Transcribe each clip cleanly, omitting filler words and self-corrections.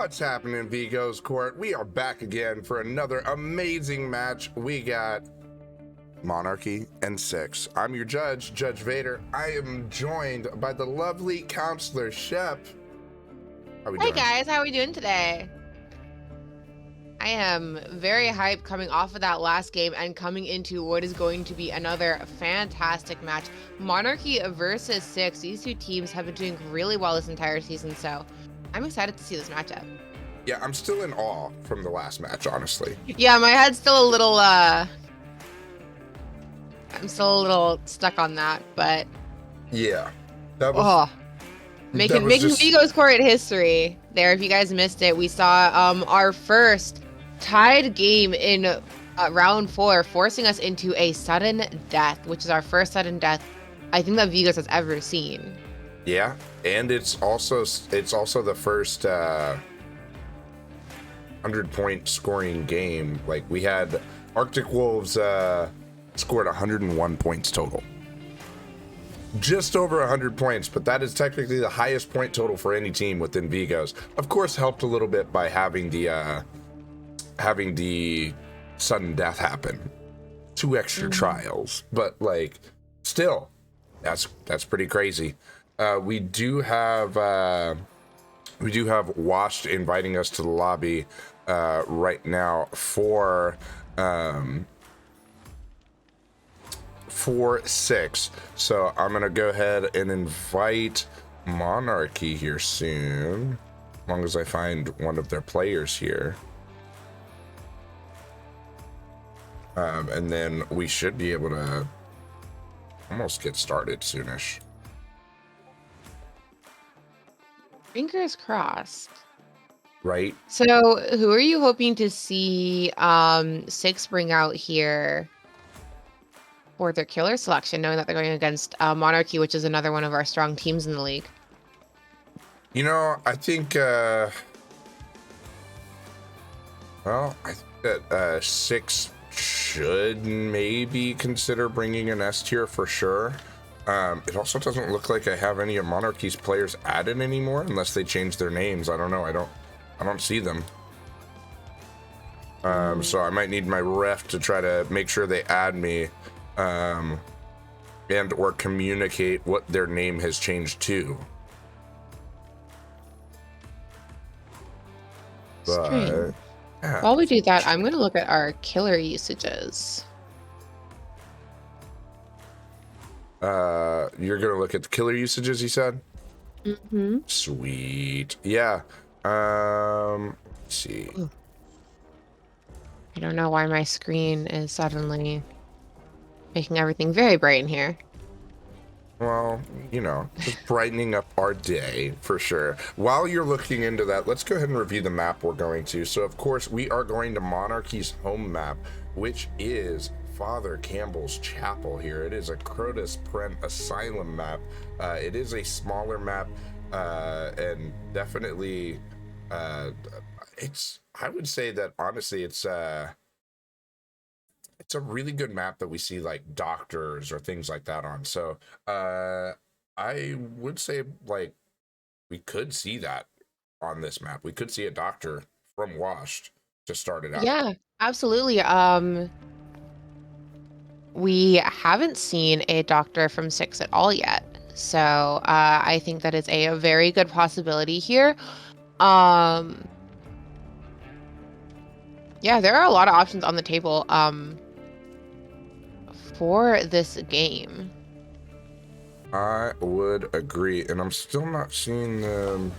What's happening, Vigo's Court? We are back again for another amazing match. We got Monarchy and 6. I'm your judge, Judge Vader. I am joined by the lovely counselor Shep. How we Hey doing? guys, how are we doing today? I am very hyped coming off of that last game and coming into what is going to be another fantastic match. Monarchy versus 6. These two teams have been doing really well this entire season, so I'm excited to see this matchup. Yeah, I'm still in awe from the last match, honestly. Yeah, my head's still a little I'm still a little stuck on that, but Yeah. That was making just Vigo's Court history there. If you guys missed it, we saw our first tied game in round 4, forcing us into a sudden death, which is our first sudden death I think that Vigos has ever seen. yeah, and it's also the first 100-point scoring game. Like, we had Arctic Wolves scored 101 points total. Just over 100 points, but that is technically the highest point total for any team within Vigos. Of course, helped a little bit by having the sudden death happen. 2 extra trials, but like, still, that's pretty crazy. We do have Washed inviting us to the lobby right now for 6. So I'm gonna go ahead and invite Monarchy here soon, as long as I find one of their players here. And then we should be able to almost get started soonish. Fingers crossed. Right? So who are you hoping to see 6 bring out here for their killer selection, knowing that they're going against Monarchy, which is another one of our strong teams in the league? You know, I think I think that 6 should maybe consider bringing an S tier for sure. It also doesn't look like I have any of Monarchy's players added anymore, unless they change their names. I don't know. I don't see them. So I might need my ref to try to make sure they add me, and or communicate what their name has changed to. Strange. Yeah. While we do that, I'm going to look at our killer usages. You're gonna look at the killer usages, you said? Mm-hmm. Sweet. Yeah. Let's see. Ooh. I don't know why my screen is suddenly making everything very bright in here. Well, you know, just brightening up our day for sure. While you're looking into that, let's go ahead and review the map we're going to. So, of course, we are going to Monarchy's home map, which is Father Campbell's Chapel here. It is a Crotus Prent Asylum map. It is a smaller map, and definitely, I would say that, honestly, it's a really good map that we see like doctors or things like that on. So I would say, like, we could see that on this map. We could see a doctor from Washed to start it out. Yeah, absolutely. We haven't seen a doctor from 6 at all yet. So I think that is a very good possibility here. Yeah, there are a lot of options on the table for this game. I would agree, and I'm still not seeing them.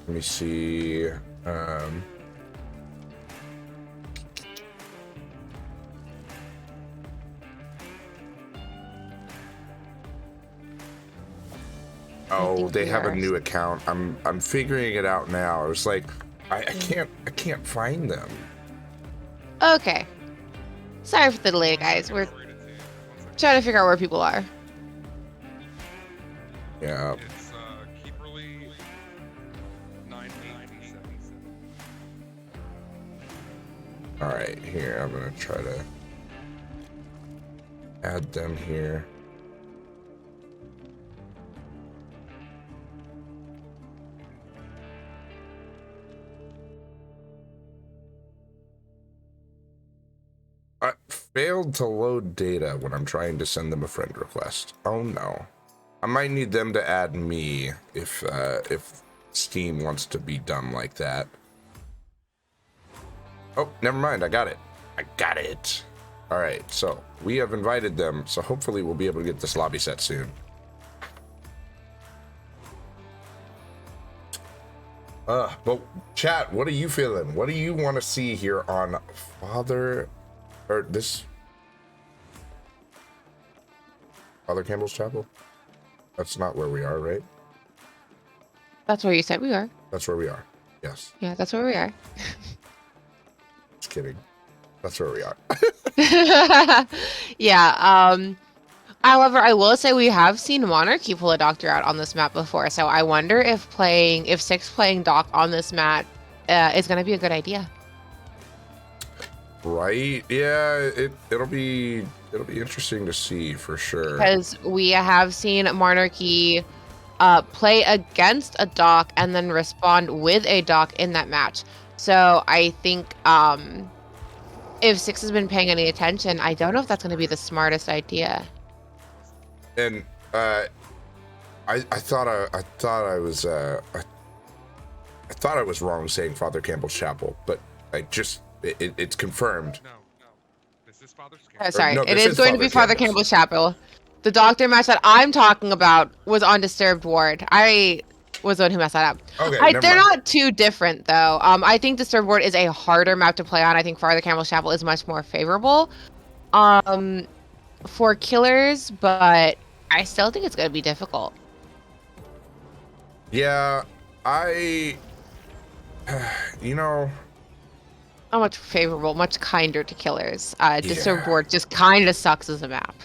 Let me see. Oh, they have a new account. I'm figuring it out now. It's like I can't find them. Okay. Sorry for the delay, guys. We're trying to figure out where people are. Yeah. It's Keeperly 9897. All right, here, I'm gonna try to add them here. I failed to load data when I'm trying to send them a friend request. Oh no. I might need them to add me if Steam wants to be dumb like that. Oh, never mind. I got it. I got it. All right, so we have invited them, so hopefully we'll be able to get this lobby set soon. But chat, what are you feeling? What do you want to see here on Father Campbell's Chapel? That's not where we are, right? That's where you said we are. That's where we are. Yes. Yeah, that's where we are. Just kidding. That's where we are. Yeah. However, I will say we have seen Monarchy pull a doctor out on this map before, so I wonder if Six playing Doc on this map is going to be a good idea. Right? Yeah, it'll be interesting to see for sure. Because we have seen Monarchy play against a Doc and then respond with a Doc in that match. So I think if Six has been paying any attention, I don't know if that's going to be the smartest idea. And I thought I was wrong saying Father Campbell's Chapel, but it's confirmed. No. This is Father's Oh, Campbell. sorry, no, it this is is going to be Father Campbell's Chapel. The doctor match that I'm talking about was on Disturbed Ward. I was the one who messed that up. Okay, They're mind. not too different though. I think Disturbed Ward is a harder map to play on. I think Father Campbell's Chapel is much more favorable for killers, but I still think it's going to be difficult. Yeah, Not much favorable, much kinder to killers. Disturbed Yeah. Ward just kind of sucks as a map.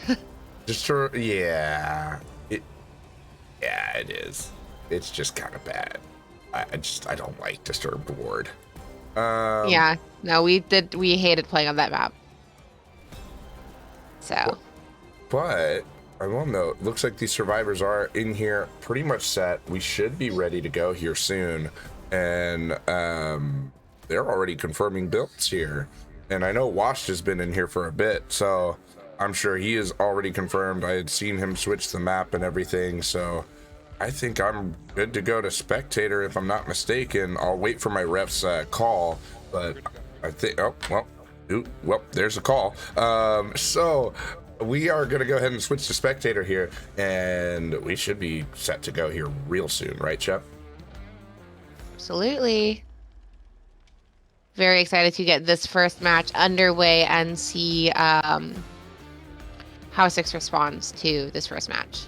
yeah, it is. It's just kind of bad. I don't like Disturbed Ward. Yeah, no, we hated playing on that map. So. But I will note, looks like these survivors are in here pretty much set. We should be ready to go here soon. And they're already confirming builds here. And I know Washed has been in here for a bit, so I'm sure he is already confirmed. I had seen him switch the map and everything, so I think I'm good to go to spectator if I'm not mistaken. I'll wait for my ref's call, but I think, well, there's a call. So we are going to go ahead and switch to spectator here, and we should be set to go here real soon, right, Shep? Absolutely. Very excited to get this first match underway and see how Six responds to this first match.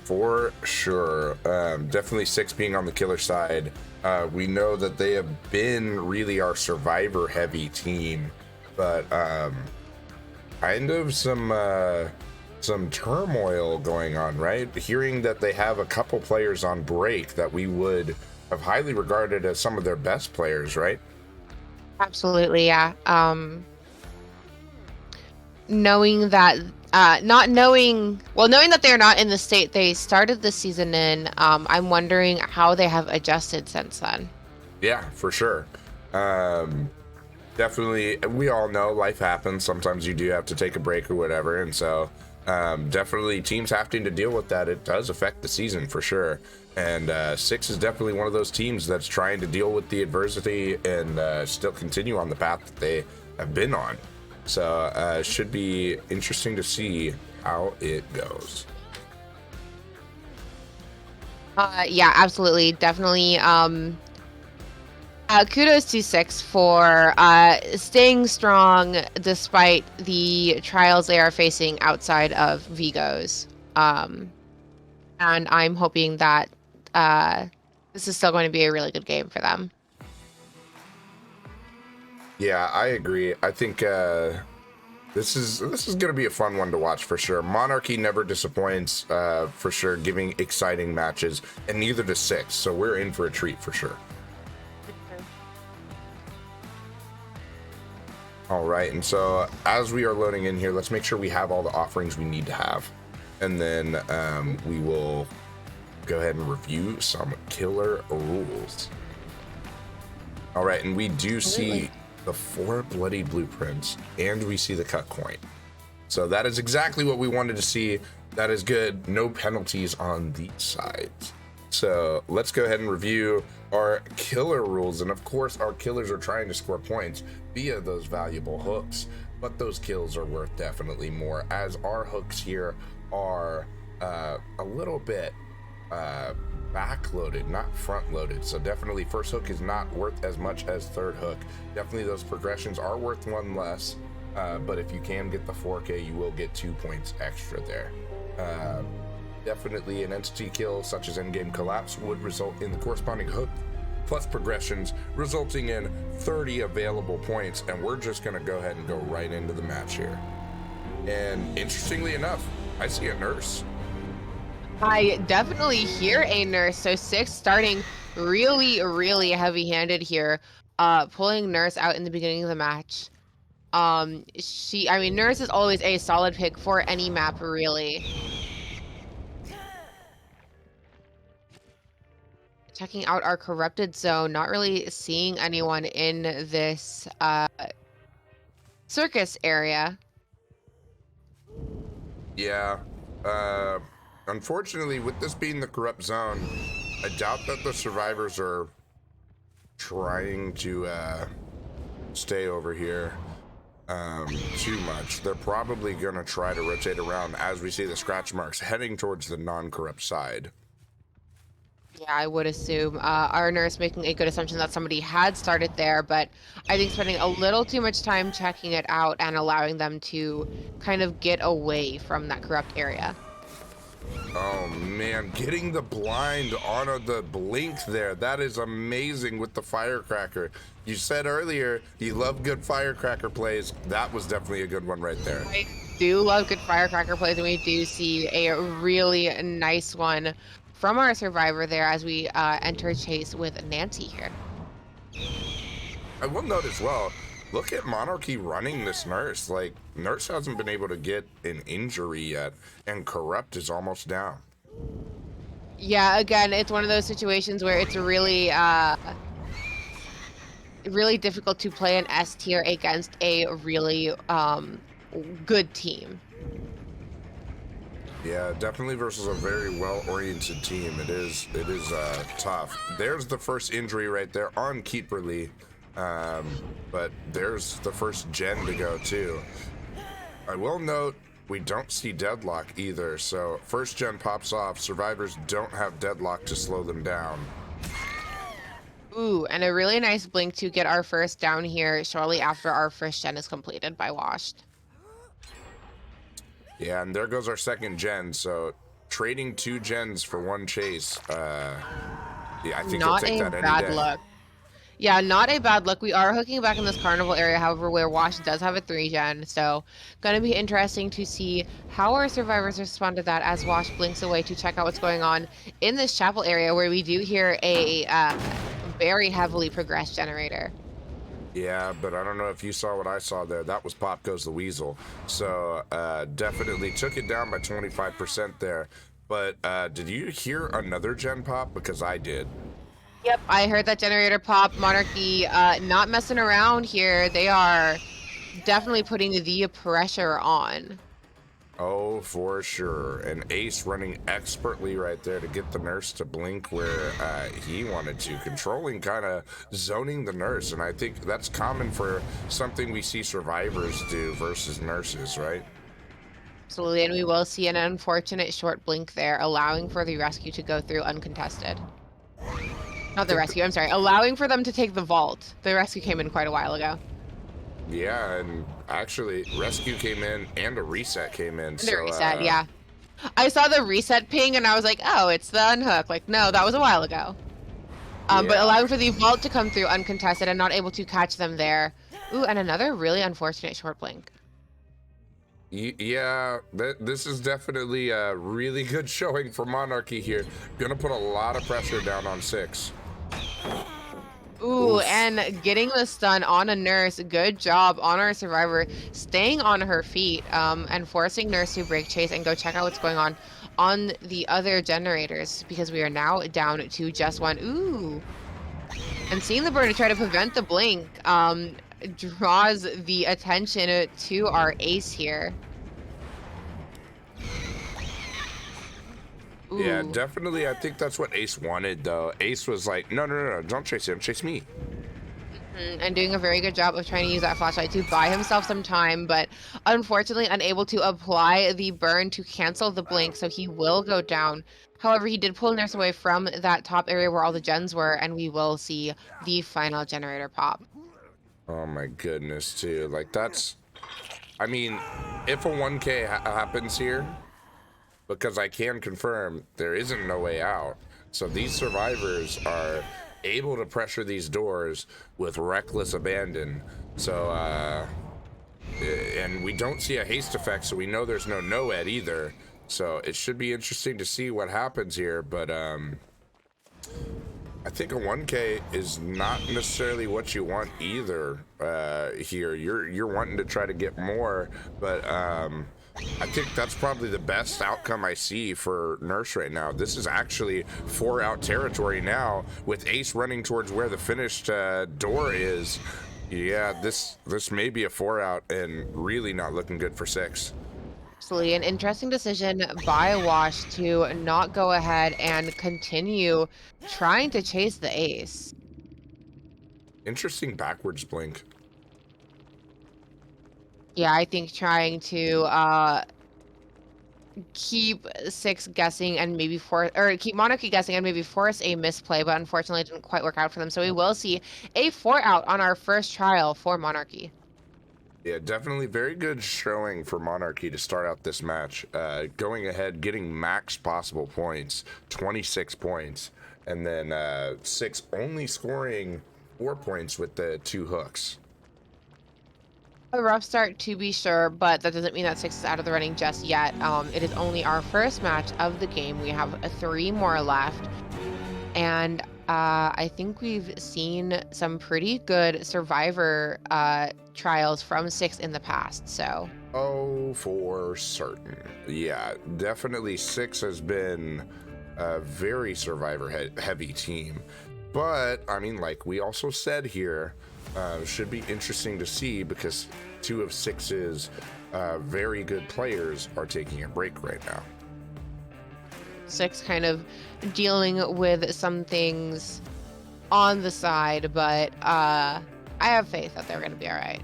For sure. Definitely Six being on the killer side. We know that they have been really our survivor heavy team, but kind of some turmoil going on, right? Hearing that they have a couple players on break that we would have highly regarded as some of their best players, right? Absolutely, yeah. Knowing that knowing that they're not in the state they started the season in, I'm wondering how they have adjusted since then. Yeah, for sure. Definitely, we all know life happens. Sometimes you do have to take a break or whatever, and so definitely teams having to deal with that. It does affect the season for sure. And Six is definitely one of those teams that's trying to deal with the adversity and still continue on the path that they have been on. So it should be interesting to see how it goes. Yeah, absolutely. Definitely. Kudos to Six for staying strong despite the trials they are facing outside of Vigo's. And I'm hoping that this is still going to be a really good game for them. Yeah, I agree. I think this is going to be a fun one to watch for sure. Monarchy never disappoints for sure, giving exciting matches, and neither does Six. So we're in for a treat for sure. All right, and so as we are loading in here, let's make sure we have all the offerings we need to have. And then we will go ahead and review some killer rules. All right, and we do see the 4 bloody blueprints, and we see the cut coin. So that is exactly what we wanted to see. That is good. No penalties on these sides. So let's go ahead and review our killer rules. And of course, our killers are trying to score points via those valuable hooks, but those kills are worth definitely more, as our hooks here are a little bit back-loaded, not front-loaded. So definitely first hook is not worth as much as third hook. Definitely those progressions are worth 1 less, but if you can get the 4K, you will get 2 points extra there. Definitely an entity kill such as endgame collapse would result in the corresponding hook plus progressions, resulting in 30 available points, and we're just going to go ahead and go right into the match here. And interestingly enough, I see a nurse. I definitely hear a nurse. So 6 starting really, really heavy-handed here, pulling nurse out in the beginning of the match. Nurse is always a solid pick for any map, really. Checking out our corrupted zone, not really seeing anyone in this circus area. Yeah, unfortunately, with this being the corrupt zone, I doubt that the survivors are trying to stay over here too much. They're probably gonna try to rotate around as we see the scratch marks heading towards the non-corrupt side. Yeah, I would assume. Our nurse making a good assumption that somebody had started there, but I think spending a little too much time checking it out and allowing them to kind of get away from that corrupt area. Oh man, getting the blind on the blink there, that is amazing with the firecracker. You said earlier you love good firecracker plays. That was definitely a good one right there. I do love good firecracker plays, and we do see a really nice one from our survivor there as we enter chase with Nancy here. I will note as well, look at Monarchy running this nurse. Like, nurse hasn't been able to get an injury yet, and corrupt is almost down. Yeah, again, it's one of those situations where it's really really difficult to play an S tier against a really good team. Yeah, definitely versus a very well-oriented team. It is tough. There's the first injury right there on Keeperly, but there's the first gen to go too. I will note we don't see deadlock either, so first gen pops off. Survivors don't have deadlock to slow them down. Ooh, and a really nice blink to get our first down here shortly after our first gen is completed by Washed. Yeah, and there goes our second gen, so trading 2 gens for 1 chase, yeah, I think he'll take that any day. Not a bad look. Yeah, not a bad look. We are hooking back in this carnival area, however, where Wash does have a 3 gen, so gonna be interesting to see how our survivors respond to that as Wash blinks away to check out what's going on in this chapel area where we do hear a very heavily progressed generator. Yeah, but I don't know if you saw what I saw there. That was Pop Goes the Weasel. So definitely took it down by 25% there. But did you hear another gen pop? Because I did. Yep, I heard that generator pop. Monarchy not messing around here. They are definitely putting the pressure on. Oh, for sure. And Ace running expertly right there to get the nurse to blink where he wanted to. Controlling, kind of zoning the nurse. And I think that's common for something we see survivors do versus nurses, right? Absolutely, and we will see an unfortunate short blink there, allowing for the rescue to go through uncontested. Not the rescue, I'm sorry. Allowing for them to take the vault. The rescue came in quite a while ago. Yeah, and actually, rescue came in and a reset came in. The reset, yeah. I saw the reset ping and I was like, oh, it's the unhook. Like, no, that was a while ago. But allowing for the vault to come through uncontested and not able to catch them there. Ooh, and another really unfortunate short blink. Yeah, this is definitely a really good showing for Monarchy here. Gonna put a lot of pressure down on 6. Ooh, Oof. and getting the stun on a nurse. Good job on our survivor, staying on her feet, and forcing nurse to break chase and go check out what's going on the other generators because we are now down to just one. Ooh, and seeing the burner try to prevent the blink, draws the attention to our ace here. Yeah, Ooh. definitely. I think that's what Ace wanted, though. Ace was like, no, no, no, no, don't chase him, chase me. And doing a very good job of trying to use that flashlight to buy himself some time, but unfortunately unable to apply the burn to cancel the blink, so he will go down. However, he did pull Nurse away from that top area where all the gens were, and we will see the final generator pop. Oh my goodness, too. Like, that's, I mean, if a 1K happens here, because I can confirm there isn't no way out. So these survivors are able to pressure these doors with reckless abandon. So, and we don't see a haste effect, so we know there's no NOED either. So it should be interesting to see what happens here, but I think a 1K is not necessarily what you want either here. You're wanting to try to get more, but I think that's probably the best outcome I see for Nurse right now. This is actually 4-out territory now with Ace running towards where the finished door is. Yeah, this may be a 4-out and really not looking good for 6. Absolutely, an interesting decision by Wash to not go ahead and continue trying to chase the ace. Interesting backwards blink. Yeah, I think trying to keep Six guessing and maybe force, or keep Monarchy guessing and maybe force a misplay, but unfortunately it didn't quite work out for them. So we will see a 4-out on our first trial for Monarchy. Yeah, definitely very good showing for Monarchy to start out this match. Going ahead, getting max possible points, 26 points, and then 6 only scoring 4 points with the 2 hooks. A rough start to be sure, but that doesn't mean that Six is out of the running just yet. It is only our first match of the game. We have 3 more left. And I think we've seen some pretty good survivor trials from Six in the past. So, Oh, for certain. Yeah, definitely 6 has been a very survivor heavy team. But, I mean, like we also said here, should be interesting to see because 2 of 6's very good players are taking a break right now. Six kind of dealing with some things on the side, but I have faith that they're going to be all right.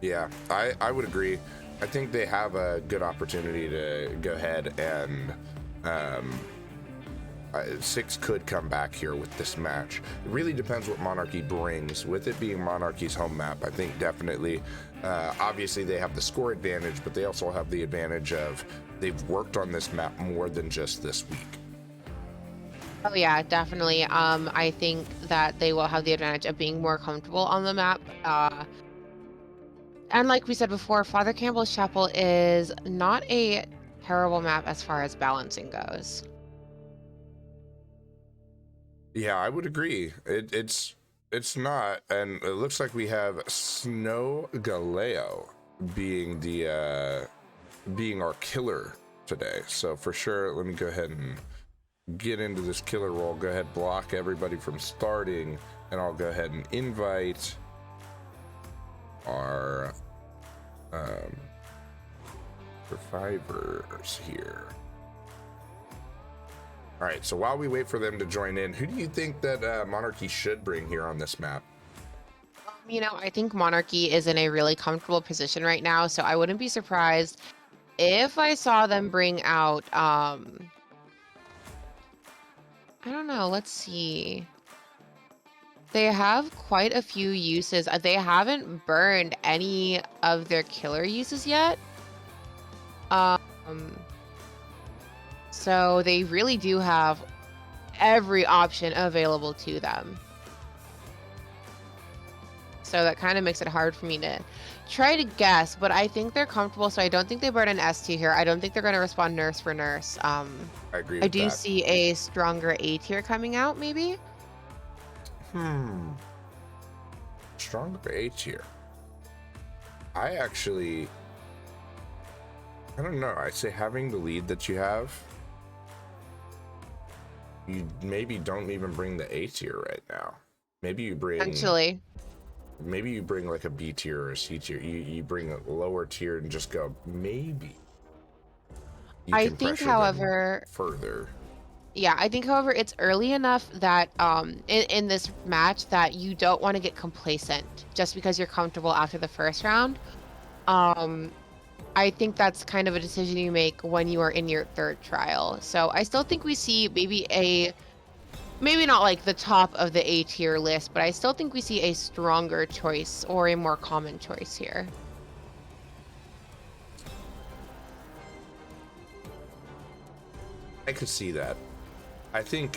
Yeah, I would agree. I think they have a good opportunity to go ahead and 6 could come back here with this match. It really depends what Monarchy brings. With it being Monarchy's home map, I think definitely, obviously they have the score advantage, but they also have the advantage of they've worked on this map more than just this week. Oh yeah, definitely. I think that they will have the advantage of being more comfortable on the map. And like we said before, Father Campbell's Chapel is not a terrible map as far as balancing goes. Yeah, I would agree. It's not, and it looks like we have Snow Galeo being the being our killer today. So for sure, let me go ahead and get into this killer role. Go ahead, block everybody from starting, and I'll go ahead and invite our survivors here. All right, so while we wait for them to join in, who do you think that Monarchy should bring here on this map? You know, I think Monarchy is in a really comfortable position right now, so I wouldn't be surprised if I saw them bring out, I don't know, let's see. They have quite a few uses. They haven't burned any of their killer uses yet. Um, so they really do have every option available to them. so that kind of makes it hard for me to try to guess, but I think they're comfortable, so I don't think they burn an S tier here. I don't think they're going to respond nurse for nurse. I agree I with do that. see a stronger A tier coming out, maybe? Stronger A tier. I don't know. I say having the lead that you have, you maybe don't even bring the A tier right now. Maybe you bring Potentially. maybe you bring like a B tier or a C tier. You bring a lower tier and just go, maybe you I can think, pressure them however, further. yeah, I think, however, it's early enough that in this match that you don't want to get complacent just because you're comfortable after the first round. Um, I think that's kind of a decision you make when you are in your third trial. So I still think we see maybe not like the top of the A tier list, but I still think we see a stronger choice or a more common choice here. I could see that. I think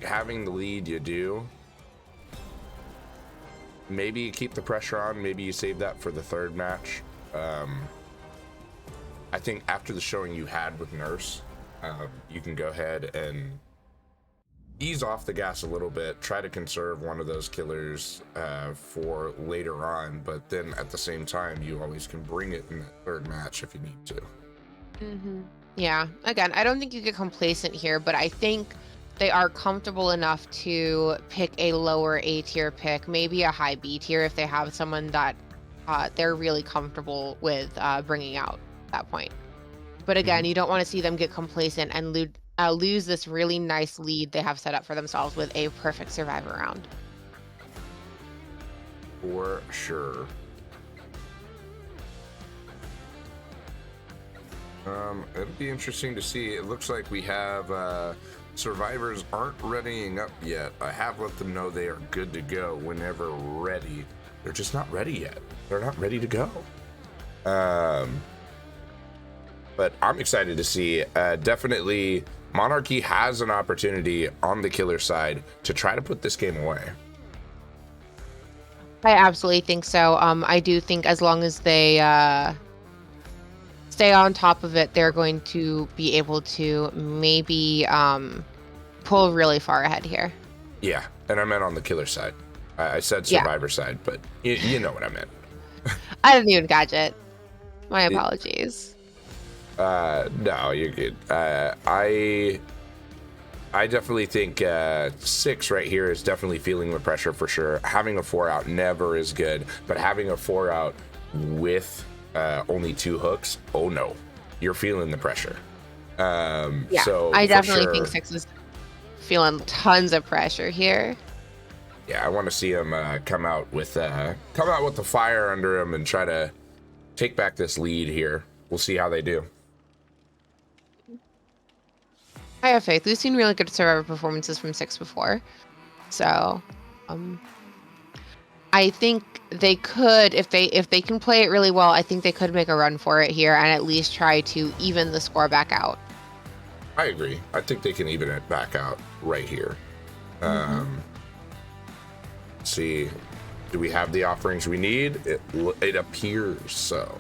having the lead you do. Maybe you keep the pressure on. Maybe you save that for the third match. I think after the showing you had with Nurse, you can go ahead and ease off the gas a little bit. Try to conserve one of those killers for later on, but then at the same time, you always can bring it in that third match if you need to. Yeah, again, I don't think you get complacent here, but I think they are comfortable enough to pick a lower A tier pick, maybe a high B tier if they have someone that they're really comfortable with bringing out at that point. But again, you don't want to see them get complacent and lose this really nice lead they have set up for themselves with a perfect survivor round. For sure. It'll be interesting to see. It looks like we have survivors aren't readying up yet. I have let them know they are good to go whenever ready. They're just not ready yet. They're not ready to go. But I'm excited to see. Definitely, Monarchy has an opportunity on the killer side to try to put this game away. I absolutely think so. I do think as long as they stay on top of it, they're going to be able to maybe pull really far ahead here. Yeah, and I meant on the killer side. I said survivor side, but you know what I meant. I didn't even catch it. My apologies. No, you're good. I definitely think 6 right here is definitely feeling the pressure for sure. Having a 4 out never is good, but having a 4 out with only 2 hooks, oh no, you're feeling the pressure. Yeah, so I definitely sure, think 6 is feeling tons of pressure here. Yeah, I want to see him come out with the fire under him and try to take back this lead here. We'll see how they do. I have faith. We've seen really good survivor performances from 6 before. So, I think they could, if they can play it really well, I think they could make a run for it here and at least try to even the score back out. I agree. I think they can even it back out right here. See, do we have the offerings we need? It appears so.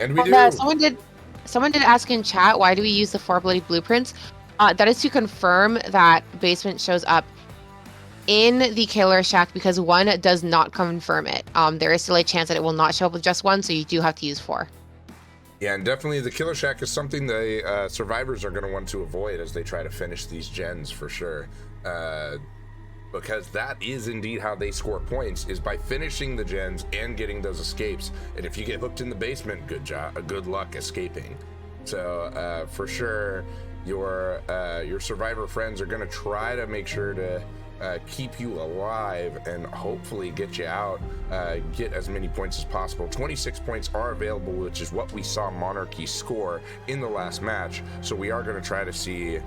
And we do. Someone did ask in chat, why do we use the 4 bloody blueprints? That is to confirm that basement shows up in the killer shack because 1 does not confirm it. There is still a chance that it will not show up with just 1, so you do have to use 4. Yeah, and definitely the killer shack is something the survivors are going to want to avoid as they try to finish these gens for sure. Because that is indeed how they score points, is by finishing the gens and getting those escapes. And if you get hooked in the basement, good luck escaping. So for sure, your survivor friends are going to try to make sure to keep you alive and hopefully get you out, get as many points as possible. 26 points are available, which is what we saw Monarchy score in the last match. So we are going to try to see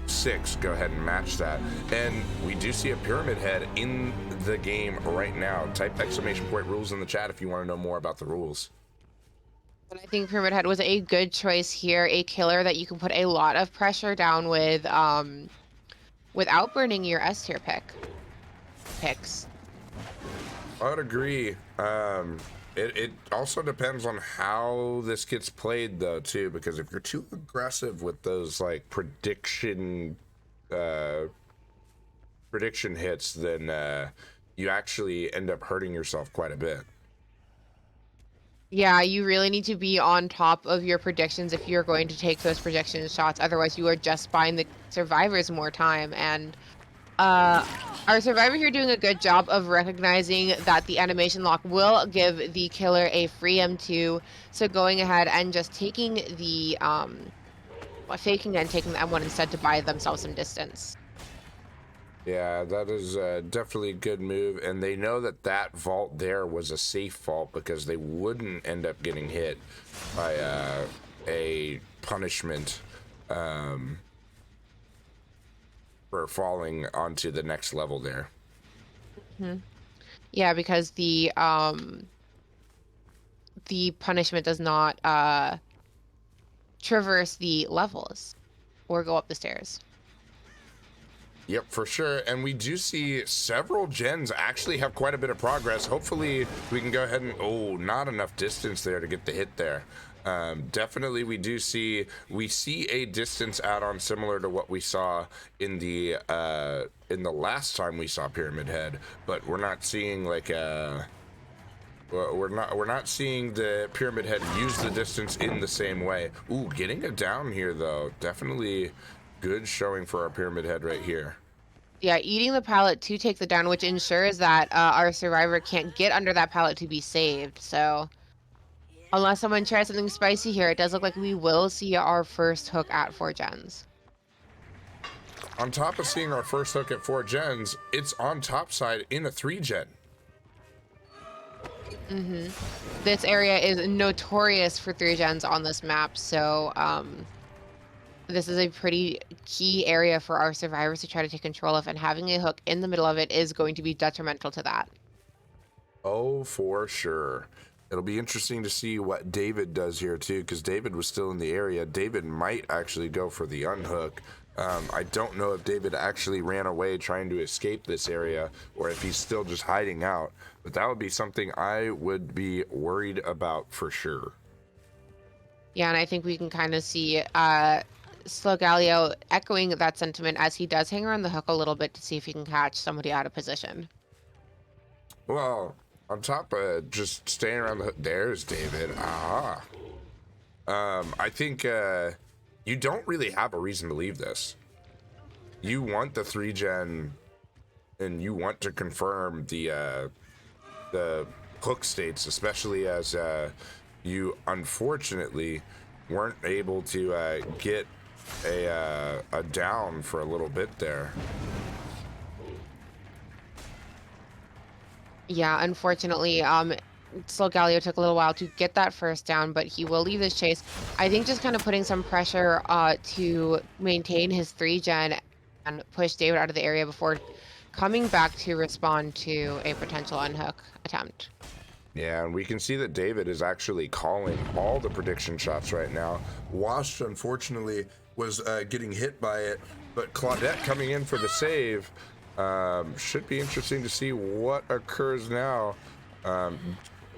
6 go ahead and match that. And we do see a pyramid head in the game right now. Type !! rules in the chat if you want to know more about the rules. And I think Pyramid Head was a good choice here, a killer that you can put a lot of pressure down with without burning your S tier picks. I would agree. It also depends on how this gets played though too, because if you're too aggressive with those like uh, prediction hits, then you actually end up hurting yourself quite a bit. Yeah, you really need to be on top of your predictions if you're going to take those prediction shots. Otherwise, you are just buying the survivors more time. And uh, our survivor here doing a good job of recognizing that the animation lock will give the killer a free M2. So going ahead and just taking the faking and taking the M1 instead to buy themselves some distance. Yeah, that is definitely a good move, and they know that that vault there was a safe vault because they wouldn't end up getting hit by a punishment um, for falling onto the next level there. Hmm. Yeah, because the punishment does not traverse the levels or go up the stairs. Yep, for sure. And we do see several gens actually have quite a bit of progress. Hopefully we can go ahead and, oh, not enough distance there to get the hit there. Definitely we see a distance add-on similar to what we saw in the last time we saw Pyramid Head, but we're not seeing like we're not seeing the Pyramid Head use the distance in the same way. Ooh, getting it down here though, definitely good showing for our Pyramid Head right here. Yeah, eating the pallet to take the down, which ensures that our survivor can't get under that pallet to be saved. So unless someone tries something spicy here, it does look like we will see our first hook at 4 gens. On top of seeing our first hook at 4 gens, it's on top side in a 3 gen. This area is notorious for 3 gens on this map, so this is a pretty key area for our survivors to try to take control of, and having a hook in the middle of it is going to be detrimental to that. Oh, for sure. It'll be interesting to see what David does here too, because David was still in the area. David might actually go for the unhook. I don't know if David actually ran away trying to escape this area or if he's still just hiding out, but that would be something I would be worried about for sure. Yeah, and I think we can kind of see Slogalio echoing that sentiment as he does hang around the hook a little bit to see if he can catch somebody out of position. Well, on top of just staying around the hook, there's David. Ah. I think you don't really have a reason to leave this. You want the 3 gen, and you want to confirm the hook states, especially as you unfortunately weren't able to get a down for a little bit there. Yeah, unfortunately, Slogalio took a little while to get that first down, but he will leave this chase. I think just kind of putting some pressure to maintain his 3 gen and push David out of the area before coming back to respond to a potential unhook attempt. Yeah, and we can see that David is actually calling all the prediction shots right now. Wash, unfortunately, was getting hit by it, but Claudette coming in for the save. Should be interesting to see what occurs now.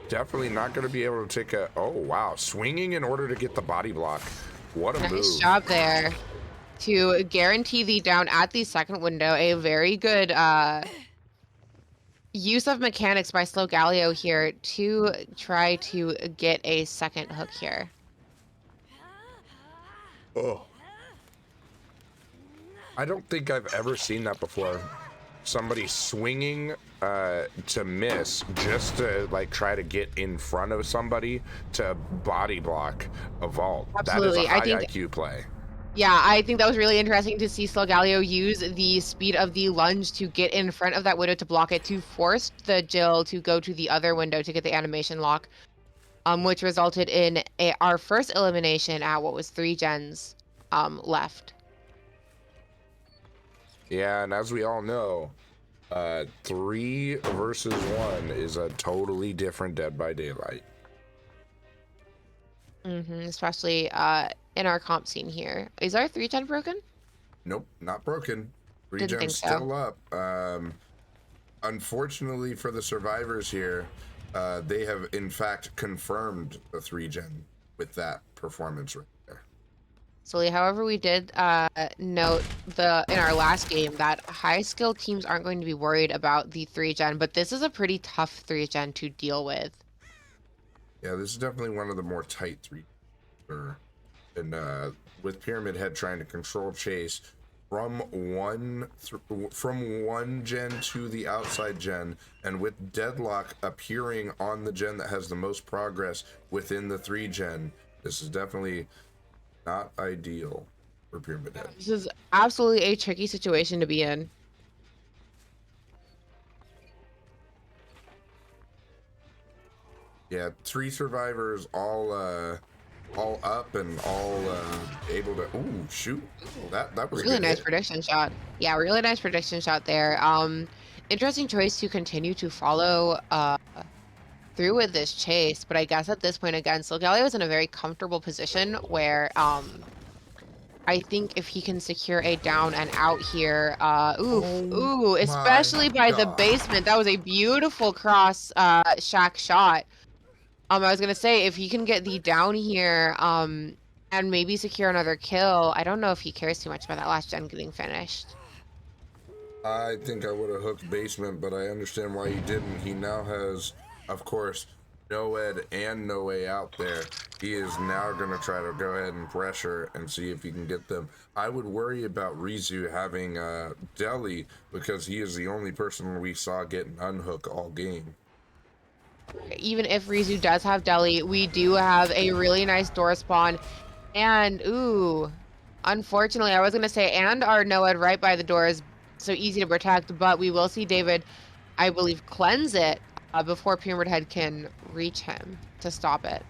Definitely not going to be able to take a... Oh, wow. Swinging in order to get the body block. What a move. Nice job there to guarantee the down at the second window. A very good use of mechanics by Slogalio here to try to get a second hook here. Oh. I don't think I've ever seen that before. Somebody swinging to miss just to like try to get in front of somebody to body block a vault. Absolutely. That is a high IQ play. Yeah, I think that was really interesting to see Slogalio use the speed of the lunge to get in front of that window to block it, to force the Jill to go to the other window to get the animation lock, which resulted in our first elimination at what was 3 gens left. Yeah, and as we all know, 3 versus 1 is a totally different Dead by Daylight. Especially in our comp scene here. Is our 3 gen broken? Nope, not broken. 3 Didn't think gens so. still up. Unfortunately for the survivors here, they have in fact confirmed the 3-gen with that performance right there. So, however, we did note in our last game that high skill teams aren't going to be worried about the 3-gen, but this is a pretty tough 3-gen to deal with. Yeah, this is definitely one of the more tight 3. And with Pyramid Head trying to control Chase from one gen to the outside gen, and with Deadlock appearing on the gen that has the most progress within the 3-gen, this is definitely not ideal for Pyramid Head. This is absolutely a tricky situation to be in. Yeah, 3 survivors all up and all able to. Ooh, shoot! That was a Really good nice hit. prediction shot. Yeah, really nice prediction shot there. Interesting choice to continue to follow through with this chase, but I guess at this point again, Solgaleo is in a very comfortable position where I think if he can secure a down and out here, Oh my especially by the God. basement. That was a beautiful cross shack shot. I was gonna say if he can get the down here, and maybe secure another kill. I don't know if he cares too much about that last gen getting finished. I think I would have hooked basement, but I understand why he didn't. He now has, of course, no ed and no way out there. He is now going to try to go ahead and pressure and see if he can get them. I would worry about Rizu having Deli, because he is the only person we saw get an unhook all game. Even if Rizu does have Deli, we do have a really nice door spawn. And, unfortunately, I was going to say, and our Noed right by the door is so easy to protect, but we will see David, I believe, cleanse it before Pyramid Head can reach him to stop it.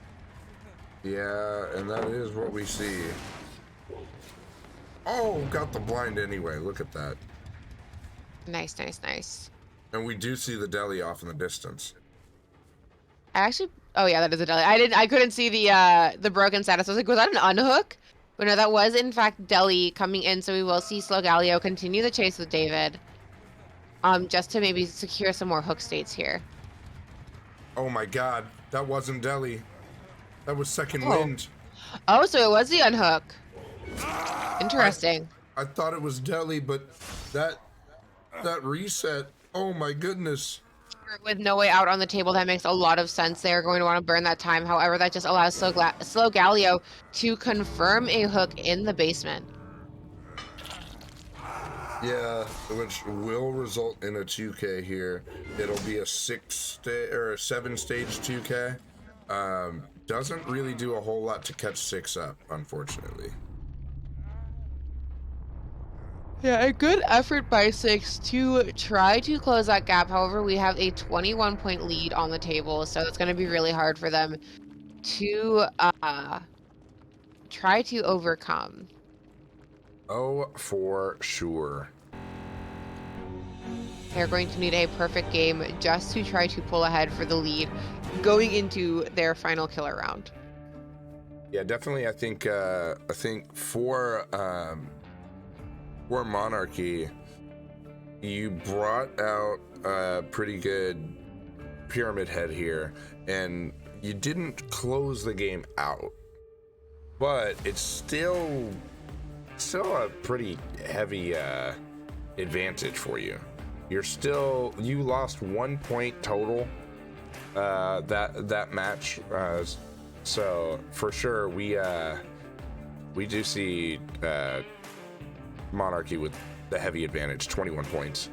Yeah, and that is what we see. Oh, got the blind anyway. Look at that. Nice, nice, nice. And we do see the deli off in the distance. Oh yeah, that is a Deli. I couldn't see the broken status. I was like, was that an unhook? But no, that was in fact Deli coming in, so we will see Slowgaleo continue the chase with David. Just to maybe secure some more hook states here. Oh my God, that wasn't deli. That was second Oh. wind. Oh, so it was the unhook. Interesting. I thought it was deli, but that reset. Oh my goodness. With no way out on the table, that makes a lot of sense. They're going to want to burn that time. However, that just allows Slowgaleo to confirm a hook in the basement. Yeah, which will result in a 2K here. It'll be a 7-stage 2K. Doesn't really do a whole lot to catch 6 up, unfortunately. Yeah, a good effort by 6 to try to close that gap. However, we have a 21-point lead on the table, so it's going to be really hard for them to try to overcome. Oh, for sure. They're going to need a perfect game just to try to pull ahead for the lead going into their final killer round. Yeah, definitely. I think for Monarchy, you brought out a pretty good Pyramid Head here, and you didn't close the game out, but it's still a pretty heavy advantage for you. You lost 1 point total that match, so for sure we do see Monarchy with the heavy advantage, 21 points.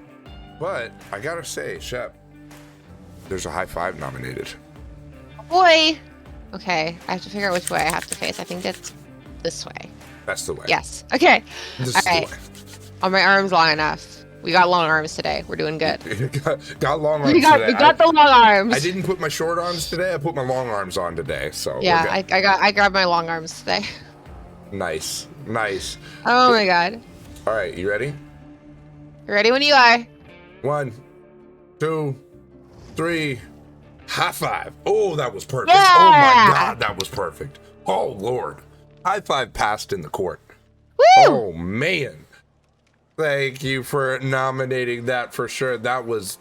But I gotta say, Shep, there's a high five nominated. Boy! Okay, I have to figure out which way I have to face. I think it's this way. That's the way. Yes. Okay. This All is right. the way. Are my arms long enough? We got long arms today. We're doing good. got long arms We today. got the long arms. I didn't put my short arms today. I put my long arms on today. So Yeah, I grabbed my long arms today. nice. Oh my god. All right, you ready? Ready when you are. 1, 2, 3. High five. Oh, that was perfect. Yeah! Oh my God, that was perfect. Oh Lord. High five passed in the court. Woo! Oh man. Thank you for nominating that for sure. That was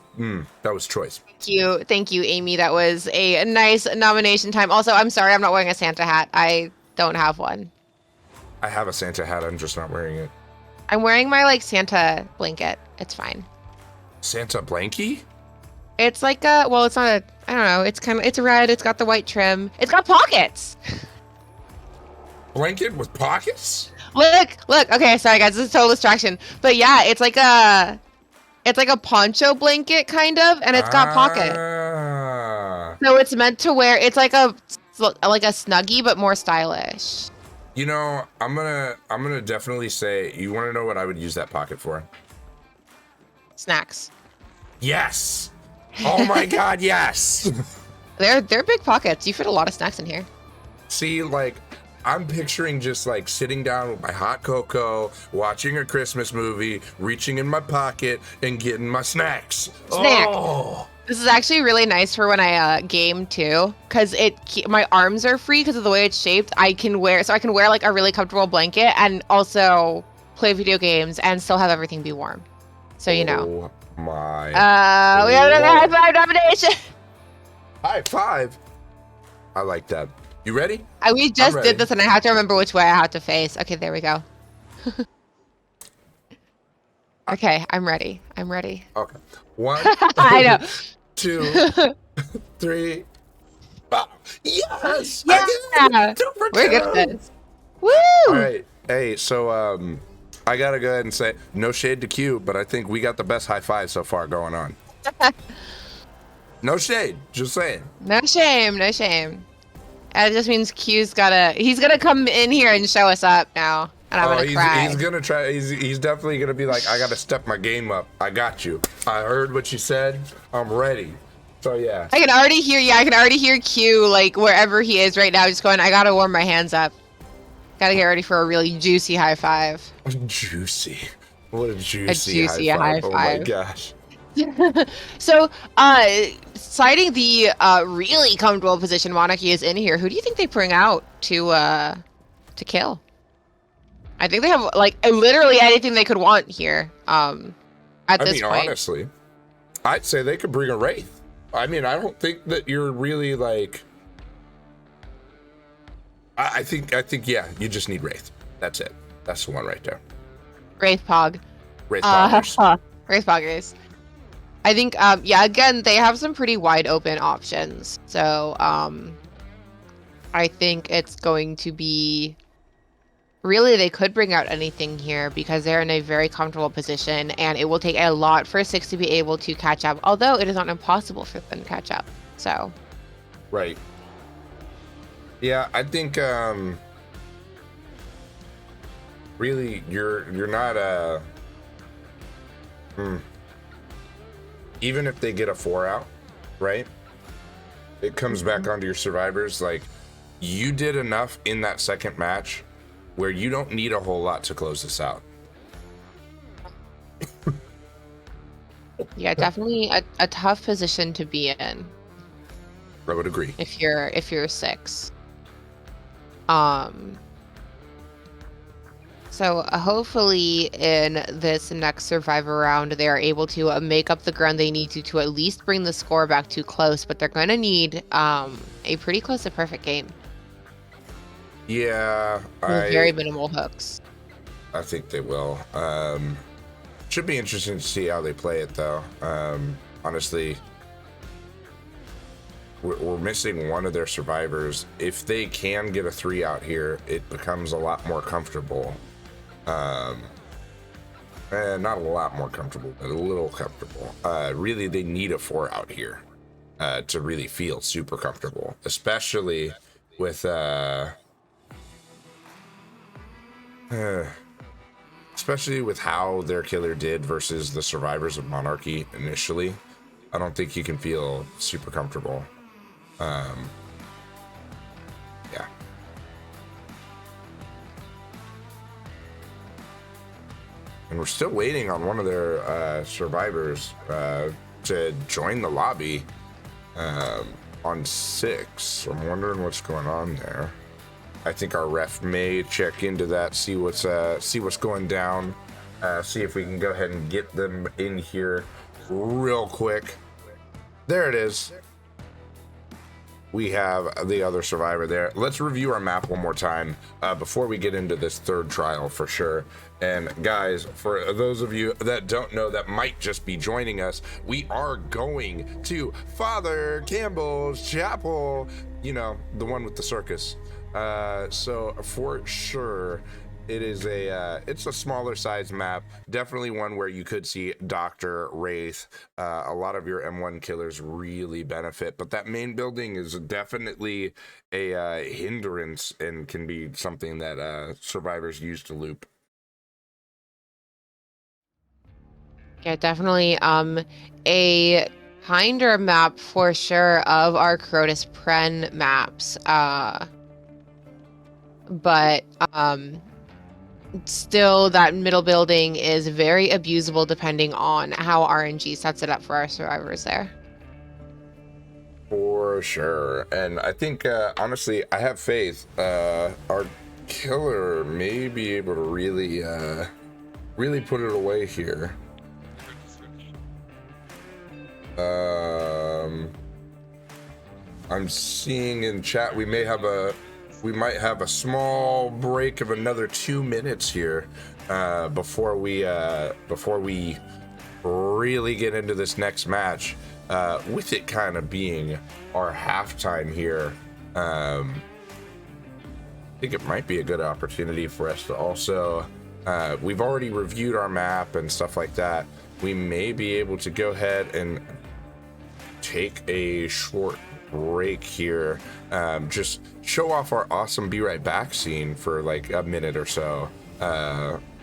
That was choice. Thank you, Amy. That was a nice nomination time. Also, I'm sorry I'm not wearing a Santa hat. I don't have one. I have a Santa hat. I'm just not wearing it. I'm wearing my like Santa blanket. It's fine. Santa blankie? It's like well, it's not a, I don't know. It's red. It's got the white trim. It's got pockets. Blanket with pockets? Look. Okay, sorry guys. This is a total distraction. But yeah, it's like a poncho blanket kind of, and it's got pockets. So it's meant to wear. It's like a Snuggie, but more stylish. You know, I'm gonna definitely say, you want to know what I would use that pocket for? Snacks. Yes. Oh my God, yes. They're big pockets. You fit a lot of snacks in here. See, like, I'm picturing just like sitting down with my hot cocoa, watching a Christmas movie, reaching in my pocket and getting my snacks. Snack. Oh. This is actually really nice for when I game too, because my arms are free because of the way it's shaped. I can wear like a really comfortable blanket and also play video games and still have everything be warm. So you know. Oh my. We have another high five nomination. High five. I like that. You ready? We just did this and I have to remember which way I have to face. Okay, there we go. Okay, I'm ready. Okay. 1, I know. 2, 3. Oh, yes! Yeah! We're good at this. Woo! All right. Hey, so I gotta go ahead and say, no shade to Q, but I think we got the best high five so far going on. No shade, just saying. No shame. It just means he's gonna come in here and show us up now, and I'm gonna cry. He's gonna try. He's definitely gonna be like, I gotta step my game up. I got you. I heard what you said. I'm ready. So yeah. I can already hear. Yeah, I can already hear Q like wherever he is right now, just going. I gotta warm my hands up. Gotta get ready for a really juicy high five. Juicy. What a juicy high five. Oh my gosh. So, citing the really comfortable position Monarchy is in here, who do you think they bring out to kill? I think they have like literally anything they could want here. At this point. Honestly, I'd say they could bring a Wraith. I mean, I don't think that you're really like. I think yeah, you just need Wraith. That's it. That's the one right there. Wraith Pog. Wraith Poggers. Wraith Poggers. I think, yeah, again, they have some pretty wide open options. So, I think it's going to be, really, they could bring out anything here because they're in a very comfortable position and it will take a lot for 6 to be able to catch up, although it is not impossible for them to catch up. So. Right. Yeah, I think, really, you're not, even if they get a 4 out, right? It comes back onto your survivors. Like, you did enough in that second match where you don't need a whole lot to close this out. Yeah, definitely a tough position to be in. I would agree. If you're 6. So hopefully in this next Survivor round, they are able to make up the ground they need to at least bring the score back too close, but they're going to need a pretty close to perfect game. Yeah. With very minimal hooks. I think they will. Should be interesting to see how they play it, though. Honestly, we're missing one of their survivors. If they can get a 3 out here, it becomes a lot more comfortable. Not a lot more comfortable, but a little comfortable. Really, they need a 4 out here to really feel super comfortable, especially with how their killer did versus the survivors of Monarchy initially. I don't think you can feel super comfortable. Yeah. And we're still waiting on one of their survivors to join the lobby on 6. I'm wondering what's going on there. I think our ref may check into that, see what's going down, see if we can go ahead and get them in here. real quick. There it is. We have the other survivor there. Let's review our map one more time before we get into this third trial for sure. And guys, for those of you that don't know, that might just be joining us, we are going to Father Campbell's Chapel, you know, the one with the circus. So for sure, it is it's a smaller size map, definitely one where you could see Dr. Wraith. A lot of your M1 killers really benefit, but that main building is definitely a hindrance and can be something that survivors use to loop. Yeah, definitely a kinder map for sure of our Crotus Pren maps. But still that middle building is very abusable depending on how RNG sets it up for our survivors there. For sure. And I think honestly, I have faith our killer may be able to really really put it away here. I'm seeing in chat we might have a small break of another 2 minutes here before we really get into this next match, with it kind of being our halftime here. I think it might be a good opportunity for us to also we've already reviewed our map and stuff like that. We may be able to go ahead and take a short break here, just show off our awesome be right back scene for like a minute or so,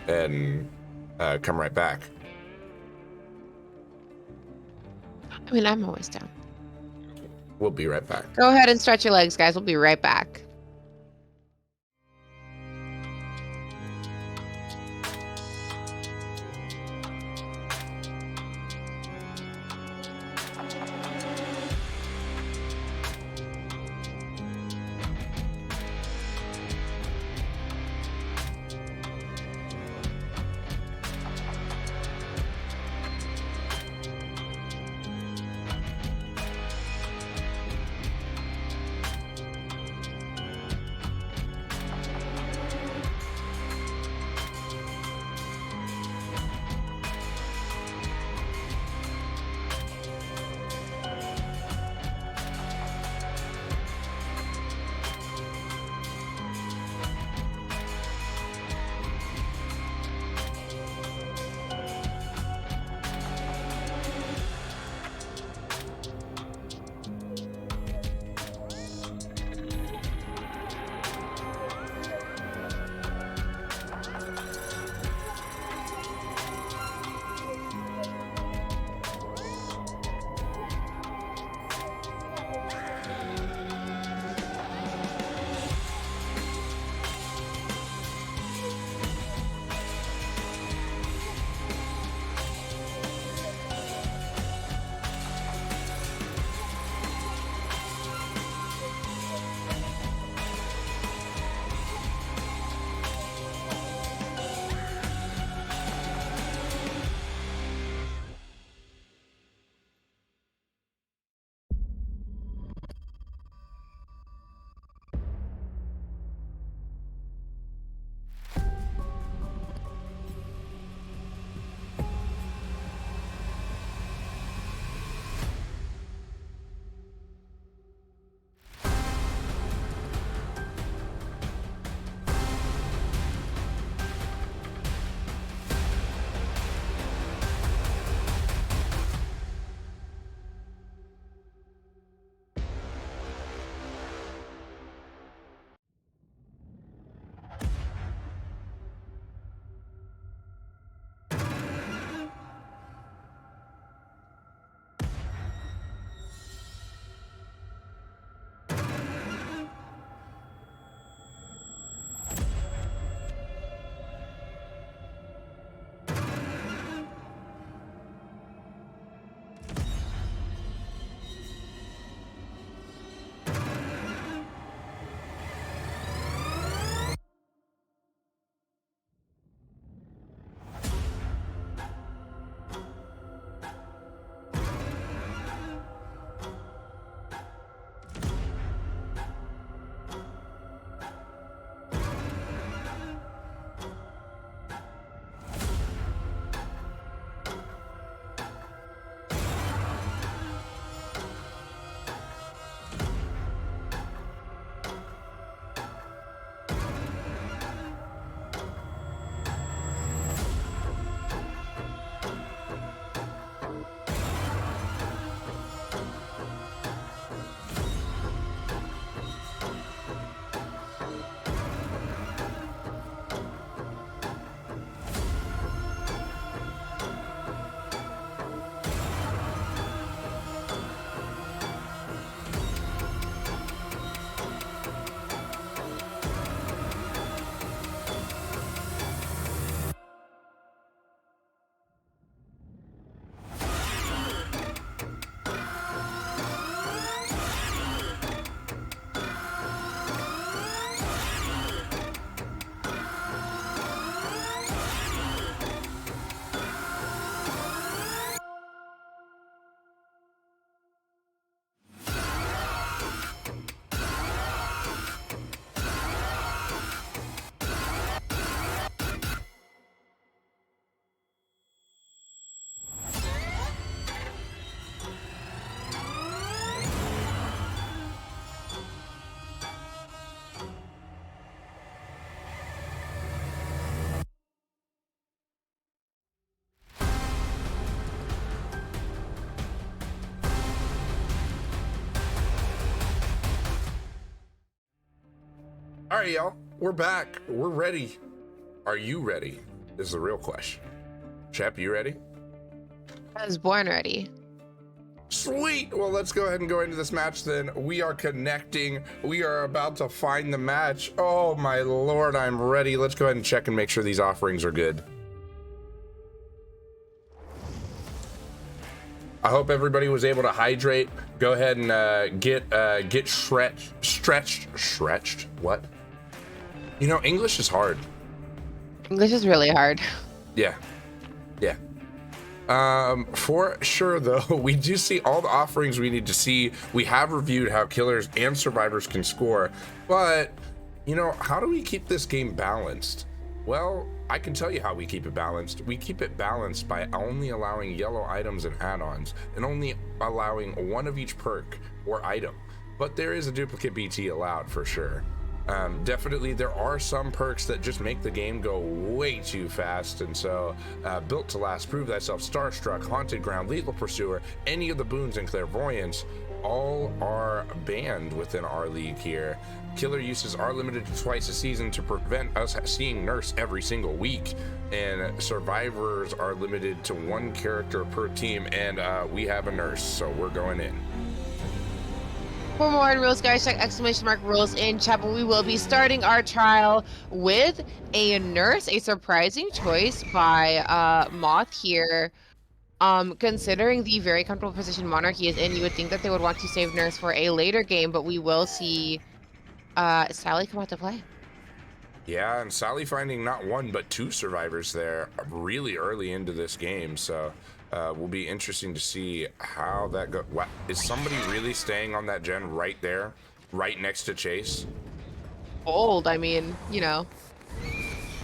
and come right back. I mean, I'm always down. We'll be right back. Go ahead and stretch your legs, guys. We'll be right back. All right, y'all, we're back. We're ready. Are you ready? Is the real question. Shep, you ready? I was born ready. Sweet. Well, let's go ahead and go into this match then. We are connecting. We are about to find the match. Oh my lord, I'm ready. Let's go ahead and check and make sure these offerings are good. I hope everybody was able to hydrate. Go ahead and get stretched. What? You know, English is hard. English is really hard. Yeah. Yeah. For sure though, we do see all the offerings we need to see. We have reviewed how killers and survivors can score, but you know, how do we keep this game balanced? Well, I can tell you how we keep it balanced. We keep it balanced by only allowing yellow items and add-ons, and only allowing one of each perk or item. But there is a duplicate BT allowed for sure. Definitely there are some perks that just make the game go way too fast, and so Built to Last, Prove Thyself, Starstruck, Haunted Ground, Lethal Pursuer, any of the boons in Clairvoyance, all are banned within our league here. Killer uses are limited to twice a season to prevent us seeing Nurse every single week, and survivors are limited to one character per team, and we have a Nurse, so we're going in. For more on rules, guys, check !rules in chat, but we will be starting our trial with a Nurse, a surprising choice by Moth here. Considering the very comfortable position Monarchy is in, you would think that they would want to save Nurse for a later game, but we will see Sally come out to play. Yeah, and Sally finding not one but two survivors there really early into this game, so will be interesting to see how that goes. What, is somebody really staying on that gen right there, right next to Chase? Bold, I mean, you know,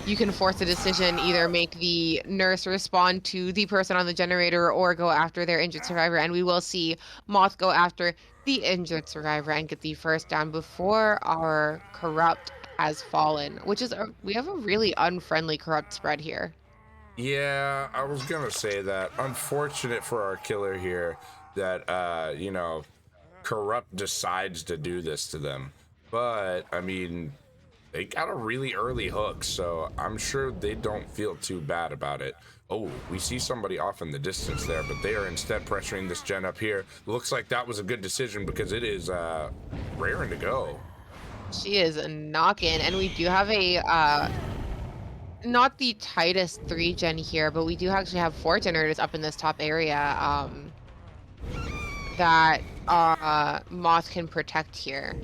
you can force a decision, either make the Nurse respond to the person on the generator or go after their injured survivor, and we will see Moth go after the injured survivor and get the first down before our Corrupt has fallen, which is we have a really unfriendly Corrupt spread here. Yeah, I was gonna say that. Unfortunate for our killer here that you know, Corrupt decides to do this to them. But I mean, they got a really early hook, so I'm sure they don't feel too bad about it. Oh, we see somebody off in the distance there, but they are instead pressuring this gen up here. Looks like that was a good decision because it is raring to go. She is a knock-in, and we do have a not the tightest 3-gen here, but we do actually have 4 generators up in this top area that Moth can protect here.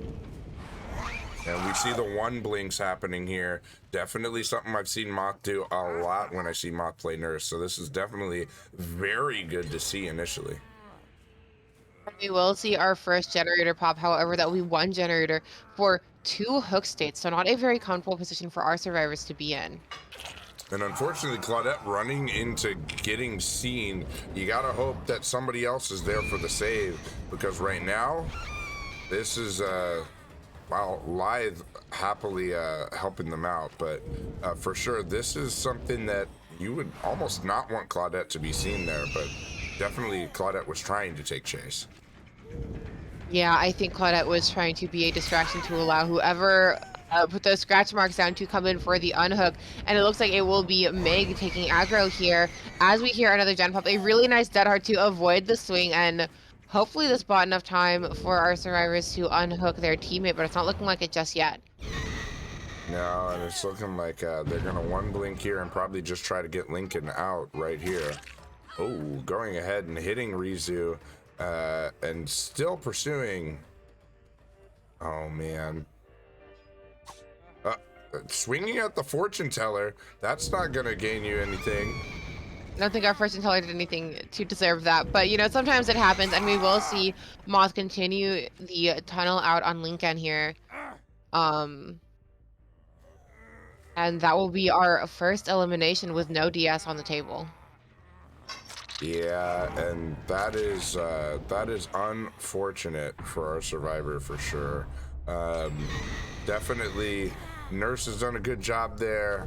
And we see the one blinks happening here. Definitely something I've seen Moth do a lot when I see Moth play Nurse. So this is definitely very good to see initially. We will see our first generator pop, however, that will be 1 generator for 2 hook states, so not a very comfortable position for our survivors to be in. And unfortunately, Claudette running into getting seen. You gotta hope that somebody else is there for the save, because right now, this is while Lithe happily helping them out, but for sure this is something that you would almost not want Claudette to be seen there, but definitely Claudette was trying to take chase. Yeah, I think Claudette was trying to be a distraction to allow whoever put those scratch marks down to come in for the unhook, and it looks like it will be Meg taking aggro here as we hear another gen pop. A really nice dead hard to avoid the swing, and hopefully this bought enough time for our survivors to unhook their teammate, but it's not looking like it just yet. No, and it's looking like they're gonna one blink here and probably just try to get Lincoln out right here. Oh, going ahead and hitting Rizu and still pursuing. Oh man. Swinging at the fortune teller, that's not gonna gain you anything. I don't think our fortune teller did anything to deserve that, but you know, sometimes it happens, and we will see Moth continue the tunnel out on Lincoln here. And that will be our first elimination with no DS on the table. Yeah, and that is unfortunate for our survivor for sure. Definitely Nurse has done a good job there.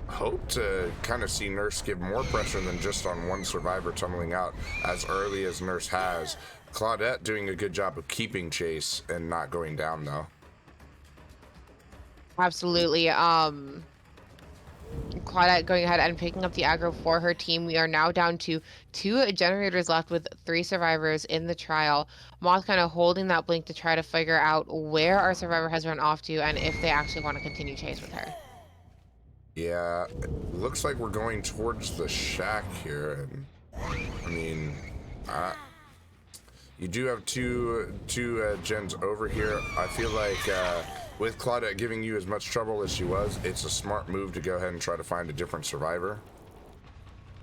Hope to kind of see Nurse give more pressure than just on one survivor tunneling out as early as Nurse has. Claudette doing a good job of keeping chase and not going down though. Absolutely. Claudette going ahead and picking up the aggro for her team. We are now down to 2 generators left with 3 survivors in the trial. Moth kind of holding that blink to try to figure out where our survivor has run off to and if they actually want to continue chase with her. Yeah, it looks like we're going towards the shack here, and I mean, you do have two gens over here. I feel like with Claudette giving you as much trouble as she was, it's a smart move to go ahead and try to find a different survivor.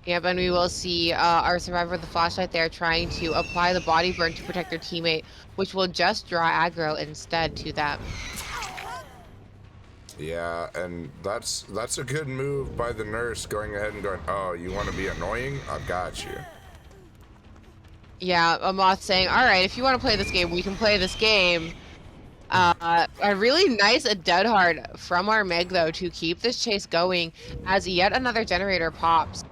Yep, and we will see our survivor with the flashlight there trying to apply the body burn to protect their teammate, which will just draw aggro instead to them. Yeah, and that's a good move by the nurse, going ahead and going, oh, you want to be annoying? I've got you. Yeah, a Moth saying, all right, if you want to play this game, we can play this game. A really nice dead hard from our Meg, though, to keep this chase going as yet another generator pops.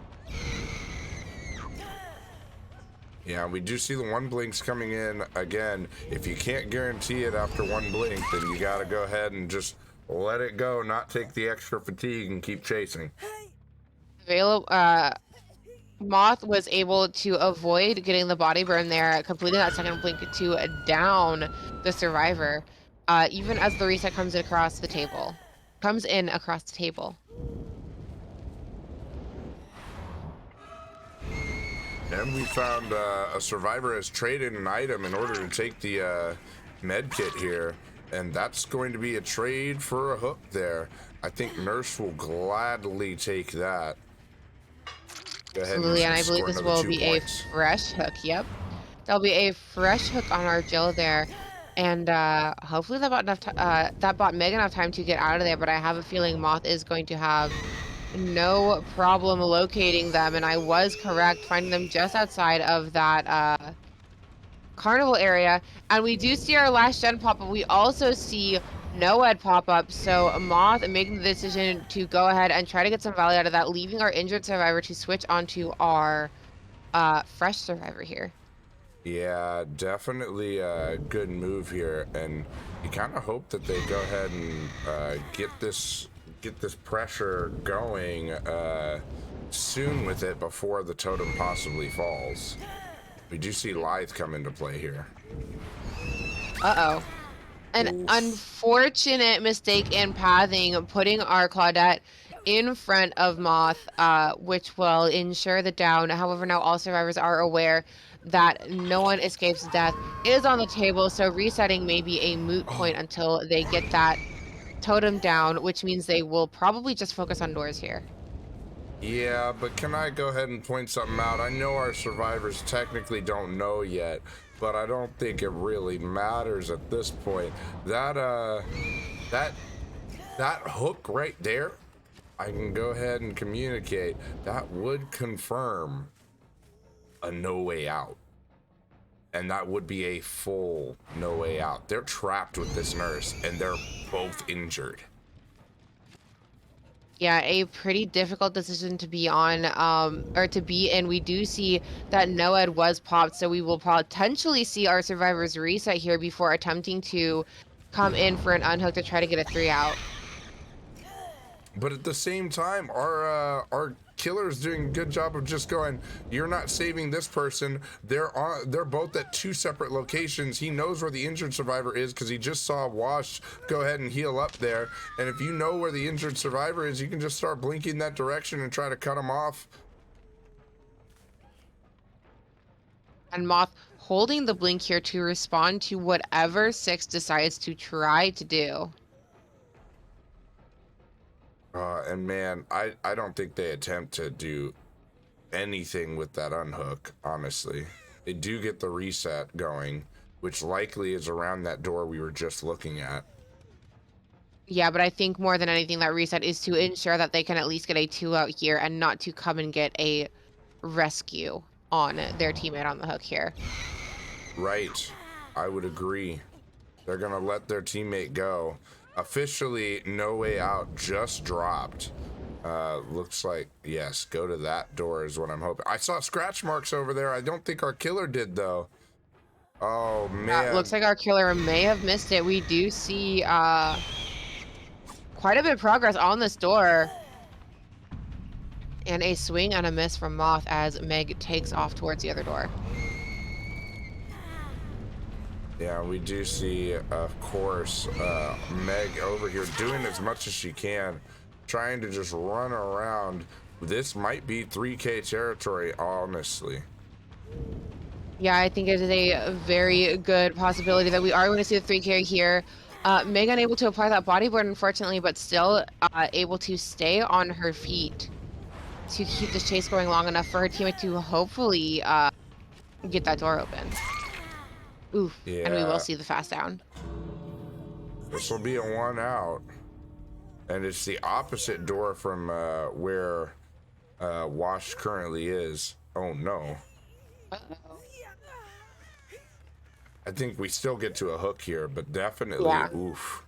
Yeah, we do see the 1 blinks coming in again. If you can't guarantee it after 1 blink, then you got to go ahead and just let it go, not take the extra fatigue, and keep chasing. Moth was able to avoid getting the body burn there, completing that second blink to down the survivor, even as the reset comes in across the table. And we found a survivor has traded an item in order to take the med kit here, and that's going to be a trade for a hook there. I think Nurse will gladly take that. Go ahead Absolutely, and I believe score this another will 2 be points. a fresh hook. Yep, there'll be a fresh hook on our Jill there, and hopefully that bought Meg enough time to get out of there. But I have a feeling Moth is going to have no problem locating them, and I was correct, finding them just outside of that carnival area. And we do see our last gen pop up. We also see Noed pop up. So Moth making the decision to go ahead and try to get some value out of that, leaving our injured survivor to switch onto our fresh survivor here. Yeah, definitely a good move here, and you kind of hope that they go ahead and get this pressure going soon with it before the totem possibly falls. We do see Lithe come into play here. Uh-oh. An Oof. unfortunate mistake in pathing, putting our Claudette in front of Moth, which will ensure the down. However, now all survivors are aware that no one escapes death is on the table, so resetting may be a moot point until they get that totem down, which means they will probably just focus on doors here. Yeah, but can I go ahead and point something out? I know our survivors technically don't know yet, but I don't think it really matters at this point. That hook right there, I can go ahead and communicate. That would confirm a no way out. And that would be a full no way out. They're trapped with this nurse, and they're both injured. Yeah, a pretty difficult decision to be on, or to be in. We do see that Noed was popped, so we will potentially see our survivors reset here before attempting to come in for an unhook to try to get a 3 out. But at the same time, our killer is doing a good job of just going, you're not saving this person. They're both at 2 separate locations. He knows where the injured survivor is because he just saw Wash go ahead and heal up there. And if you know where the injured survivor is, you can just start blinking that direction and try to cut him off. And Moth holding the blink here to respond to whatever Six decides to try to do. And man, I don't think they attempt to do anything with that unhook, honestly. They do get the reset going, which likely is around that door we were just looking at. Yeah, but I think more than anything, that reset is to ensure that they can at least get a 2 out here and not to come and get a rescue on their teammate on the hook here. Right. I would agree. They're going to let their teammate go. Officially, no way out just dropped. Looks like, yes, go to that door is what I'm hoping. I saw scratch marks over there. I don't think our killer did, though. Oh, man. Looks like our killer may have missed it. We do see quite a bit of progress on this door. And a swing and a miss from Moth as Meg takes off towards the other door. Yeah, we do see, of course, Meg over here doing as much as she can, trying to just run around. This might be 3K territory, honestly. Yeah, I think it is a very good possibility that we are going to see the 3K here. Meg unable to apply that bodyboard, unfortunately, but still able to stay on her feet to keep this chase going long enough for her teammate to hopefully get that door open. Oof. Yeah. And we will see the fast down. This will be a 1 out. And it's the opposite door from where Wash currently is. Oh no. Uh-oh. I think we still get to a hook here, but definitely, Yeah. oof.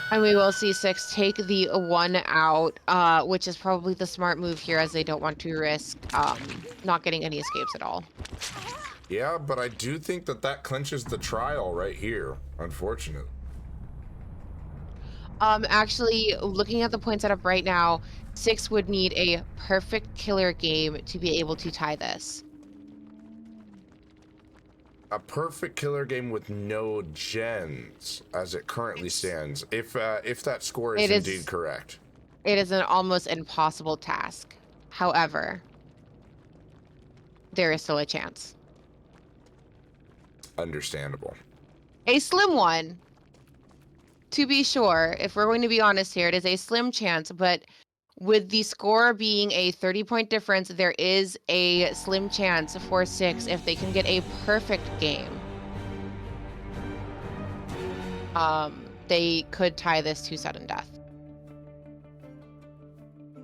And we will see Six take the 1 out, which is probably the smart move here as they don't want to risk not getting any escapes at all. Yeah, but I do think that clinches the trial right here, unfortunately. Actually, looking at the point setup right now, Six would need a perfect killer game to be able to tie this. A perfect killer game with no gens, as it currently stands, if that score is indeed correct. It is an almost impossible task. However, there is still a chance. Understandable. A slim one, to be sure. If we're going to be honest here, it is a slim chance, but with the score being a 30-point difference, there is a slim chance for Six if they can get a perfect game. They could tie this to sudden death.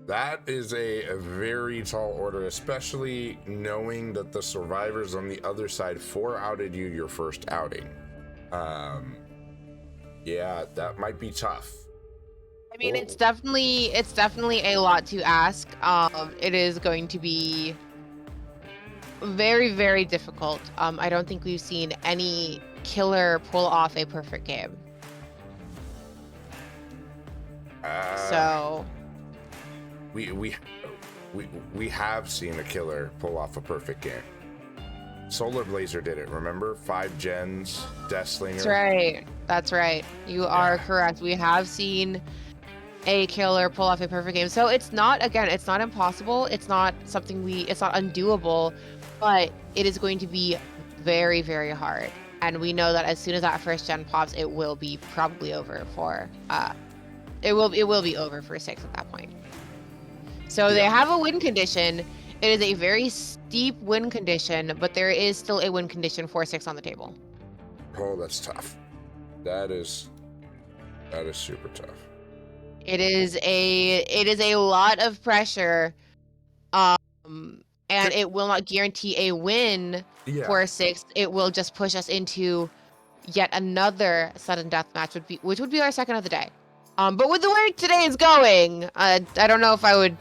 That is a very tall order, especially knowing that the survivors on the other side 4-outed you your first outing. Yeah, that might be tough. I mean, it's definitely a lot to ask. It is going to be very, very difficult. I don't think we've seen any killer pull off a perfect game. So we have seen a killer pull off a perfect game. Solar Blazer did it, remember? 5 gens, Deathslinger. That's right. You are correct. We have seen a killer pull off a perfect game. So it's not impossible. It's not something it's not undoable, but it is going to be very, very hard. And we know that as soon as that first gen pops, it will be probably over for it will be over for Six at that point. So they have a win condition. It is a very steep win condition, but there is still a win condition for Six on the table. Oh, that's tough. That is super tough. It is a lot of pressure, and it will not guarantee a win for Six. It will just push us into yet another sudden death match, which would be our second of the day. But with the way today is going, I don't know if I would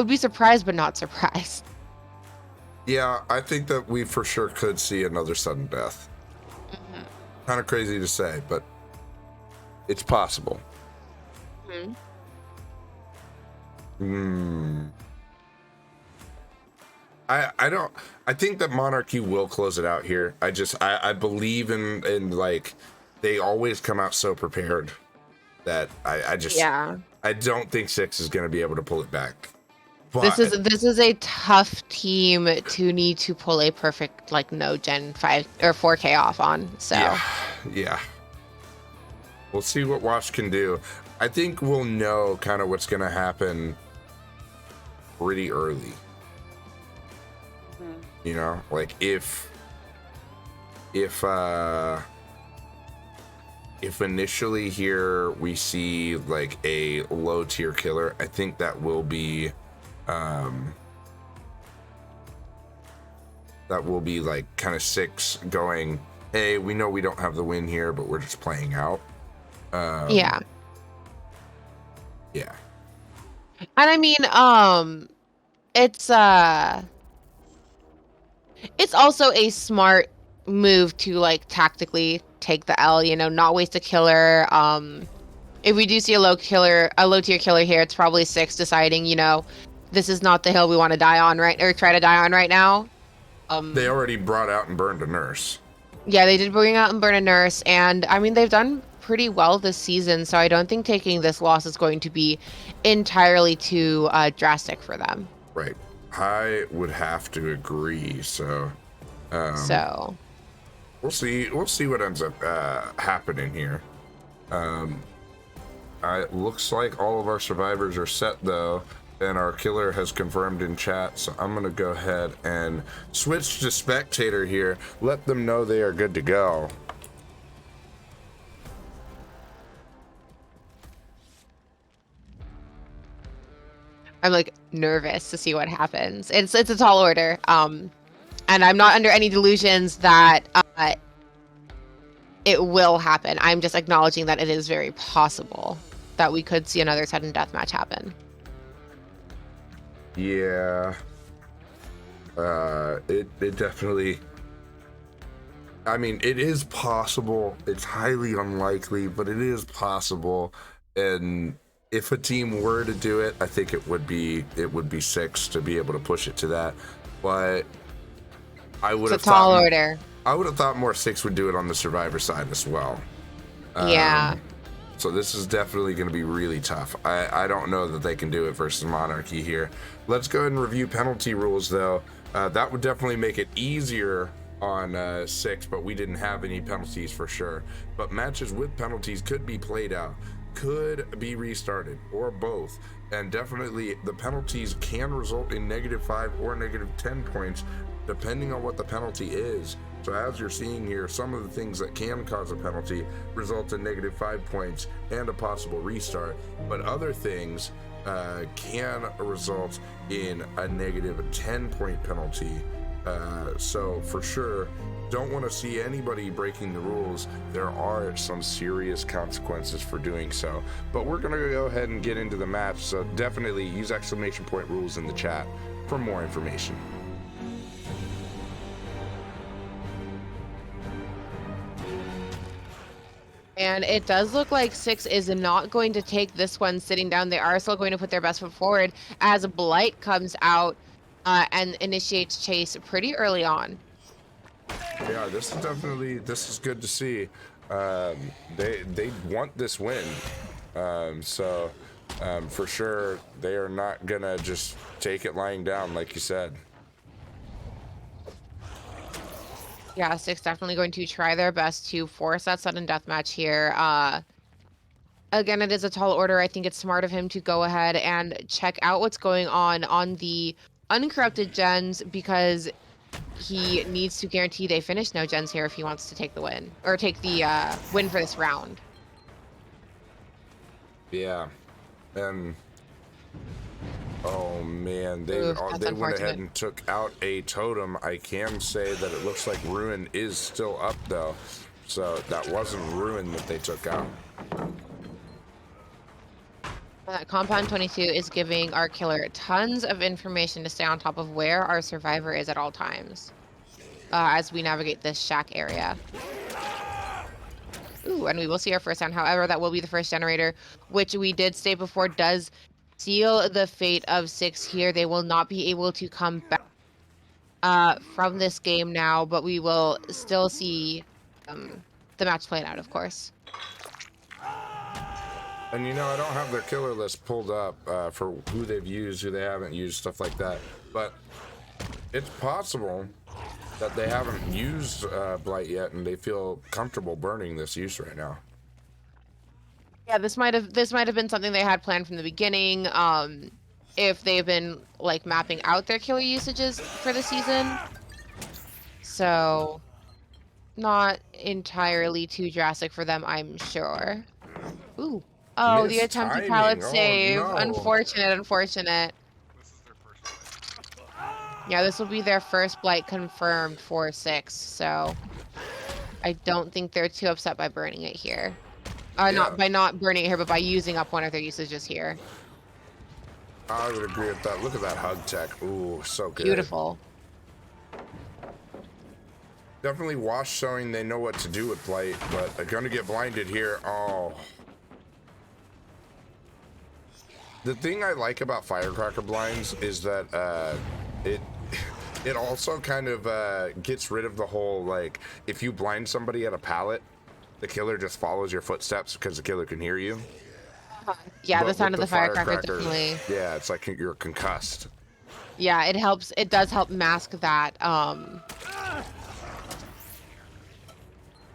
be surprised, but not surprised. Yeah, I think that we for sure could see another sudden death. Mm-hmm. Kind of crazy to say, but it's possible. I think that Monarchy will close it out here. I believe in like they always come out so prepared that I don't think Six is going to be able to pull it back. But This is a tough team to need to pull a perfect no Gen 5 or 4K off on. So yeah. We'll see what Wash can do. I think we'll know kind of what's going to happen pretty early. You know, like if initially here we see like a low tier killer, I think that will be like kind of Six going, hey, we know we don't have the win here, but we're just playing out. Yeah. And I mean, it's also a smart move to tactically take the L, you know, not waste a killer. If we do see a low tier killer here, it's probably 6 deciding, you know, this is not the hill we want to die on or try to die on right now. They already brought out and burned a nurse. Yeah, they did bring out and burn a nurse, and I mean, they've done pretty well this season, so I don't think taking this loss is going to be entirely too drastic for them. Right. I would have to agree. So, So we'll see. We'll see what ends up happening here. It looks like all of our survivors are set though, and our killer has confirmed in chat. So I'm gonna go ahead and switch to spectator here. Let them know they are good to go. I'm like nervous to see what happens. It's a tall order, and I'm not under any delusions that it will happen. I'm just acknowledging that it is very possible that we could see another sudden death match happen. Yeah. It definitely. I mean, it is possible. It's highly unlikely, but it is possible. And if a team were to do it, I think it would be 6 to be able to push it to that. But I would have It's a tall thought order. I would have thought more 6 would do it on the survivor side as well. Yeah. So this is definitely going to be really tough. I don't know that they can do it versus Monarchy here. Let's go ahead and review penalty rules, though. That would definitely make it easier on 6, but we didn't have any penalties for sure. But matches with penalties could be played out, could be restarted, or both. And definitely the penalties can result in -5 or -10 points, depending on what the penalty is. So as you're seeing here, some of the things that can cause a penalty result in -5 points and a possible restart, but other things can result in a -10 point penalty. So for sure, don't want to see anybody breaking the rules. There are some serious consequences for doing so, but we're going to go ahead and get into the match. So definitely use !point rules in the chat for more information. And it does look like 6 is not going to take this one sitting down. They are still going to put their best foot forward as Blight comes out and initiates chase pretty early on. Yeah, this is good to see. They want this win. For sure, they are not gonna just take it lying down, like you said. Yeah, 6 definitely going to try their best to force that sudden death match here. Again, it is a tall order. I think it's smart of him to go ahead and check out what's going on the uncorrupted gens, because he needs to guarantee they finish no gens here if he wants to take the win, or take the win for this round. Yeah, and oh man, they Oof, they went ahead unfortunate. and took out a totem. I can say that it looks like Ruin is still up though, so that wasn't Ruin that they took out. Compound 22 is giving our killer tons of information to stay on top of where our survivor is at all times as we navigate this shack area. Ooh, and we will see our first down. However, that will be the first generator, which we did state before does seal the fate of 6 here. They will not be able to come back from this game now, but we will still see the match played out, of course. And you know, I don't have their killer list pulled up for who they've used, who they haven't used, stuff like that. But it's possible that they haven't used Blight yet, and they feel comfortable burning this use right now. Yeah, this might have been something they had planned from the beginning. If they've been like mapping out their killer usages for the season, so not entirely too drastic for them, I'm sure. Ooh. Oh, the Missed attempted timing. pallet Oh, save. no. Unfortunate. This is their first one. Yeah, this will be their first blight confirmed for 6, so I don't think they're too upset by burning it here. Yeah. Not burning it here, but by using up one of their usages here. I would agree with that. Look at that hug tech. Ooh, so good. Beautiful. Definitely Wash showing they know what to do with Blight, but they're gonna get blinded here. Oh. The thing I like about Firecracker blinds is that it it also kind of gets rid of the whole, like, if you blind somebody at a pallet, the killer just follows your footsteps because the killer can hear you. Yeah, the But sound with of the firecracker definitely. yeah, it's like you're concussed. Yeah, it helps. It does help mask that.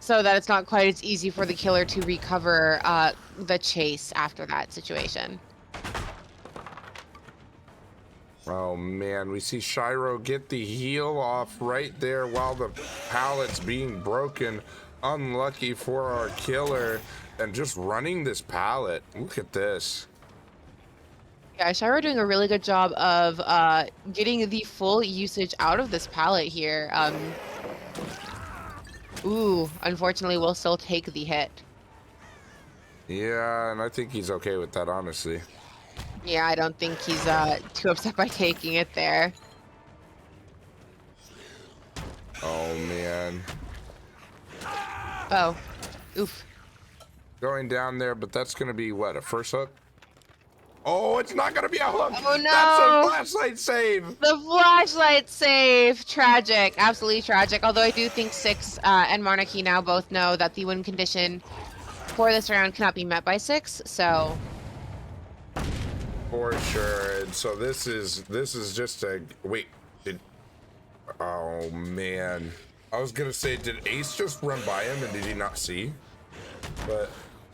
So that it's not quite as easy for the killer to recover the chase after that situation. Oh man, we see Shiro get the heal off right there while the pallet's being broken. Unlucky for our killer, and just running this pallet. Look at this. Yeah, Shiro doing a really good job of getting the full usage out of this pallet here. Ooh, unfortunately, we'll still take the hit. Yeah, and I think he's okay with that, honestly. Yeah, I don't think he's too upset by taking it there. Oh man. Oh, oof. Going down there, but that's gonna be what, a first hook? Oh, it's not gonna be a hook. Oh no! That's a flashlight save. The flashlight save! Tragic, absolutely tragic. Although I do think Six and Monarchy now both know that the win condition for this round cannot be met by Six, so... For sure. And so this is just a wait. Oh man. I was gonna say, did Ace just run by him and did he not see? But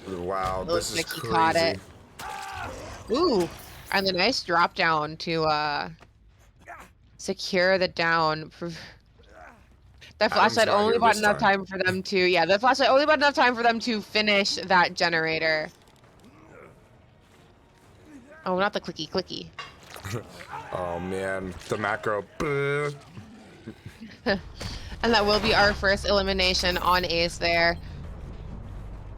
wow, this is Looks like crazy. he caught it. Ooh, and the nice drop down to secure the down. That flashlight only bought enough time for them to, yeah, the flashlight only bought enough time for them to finish that generator. Oh, not the clicky clicky. Oh man, the macro. And that will be our first elimination on Ace there.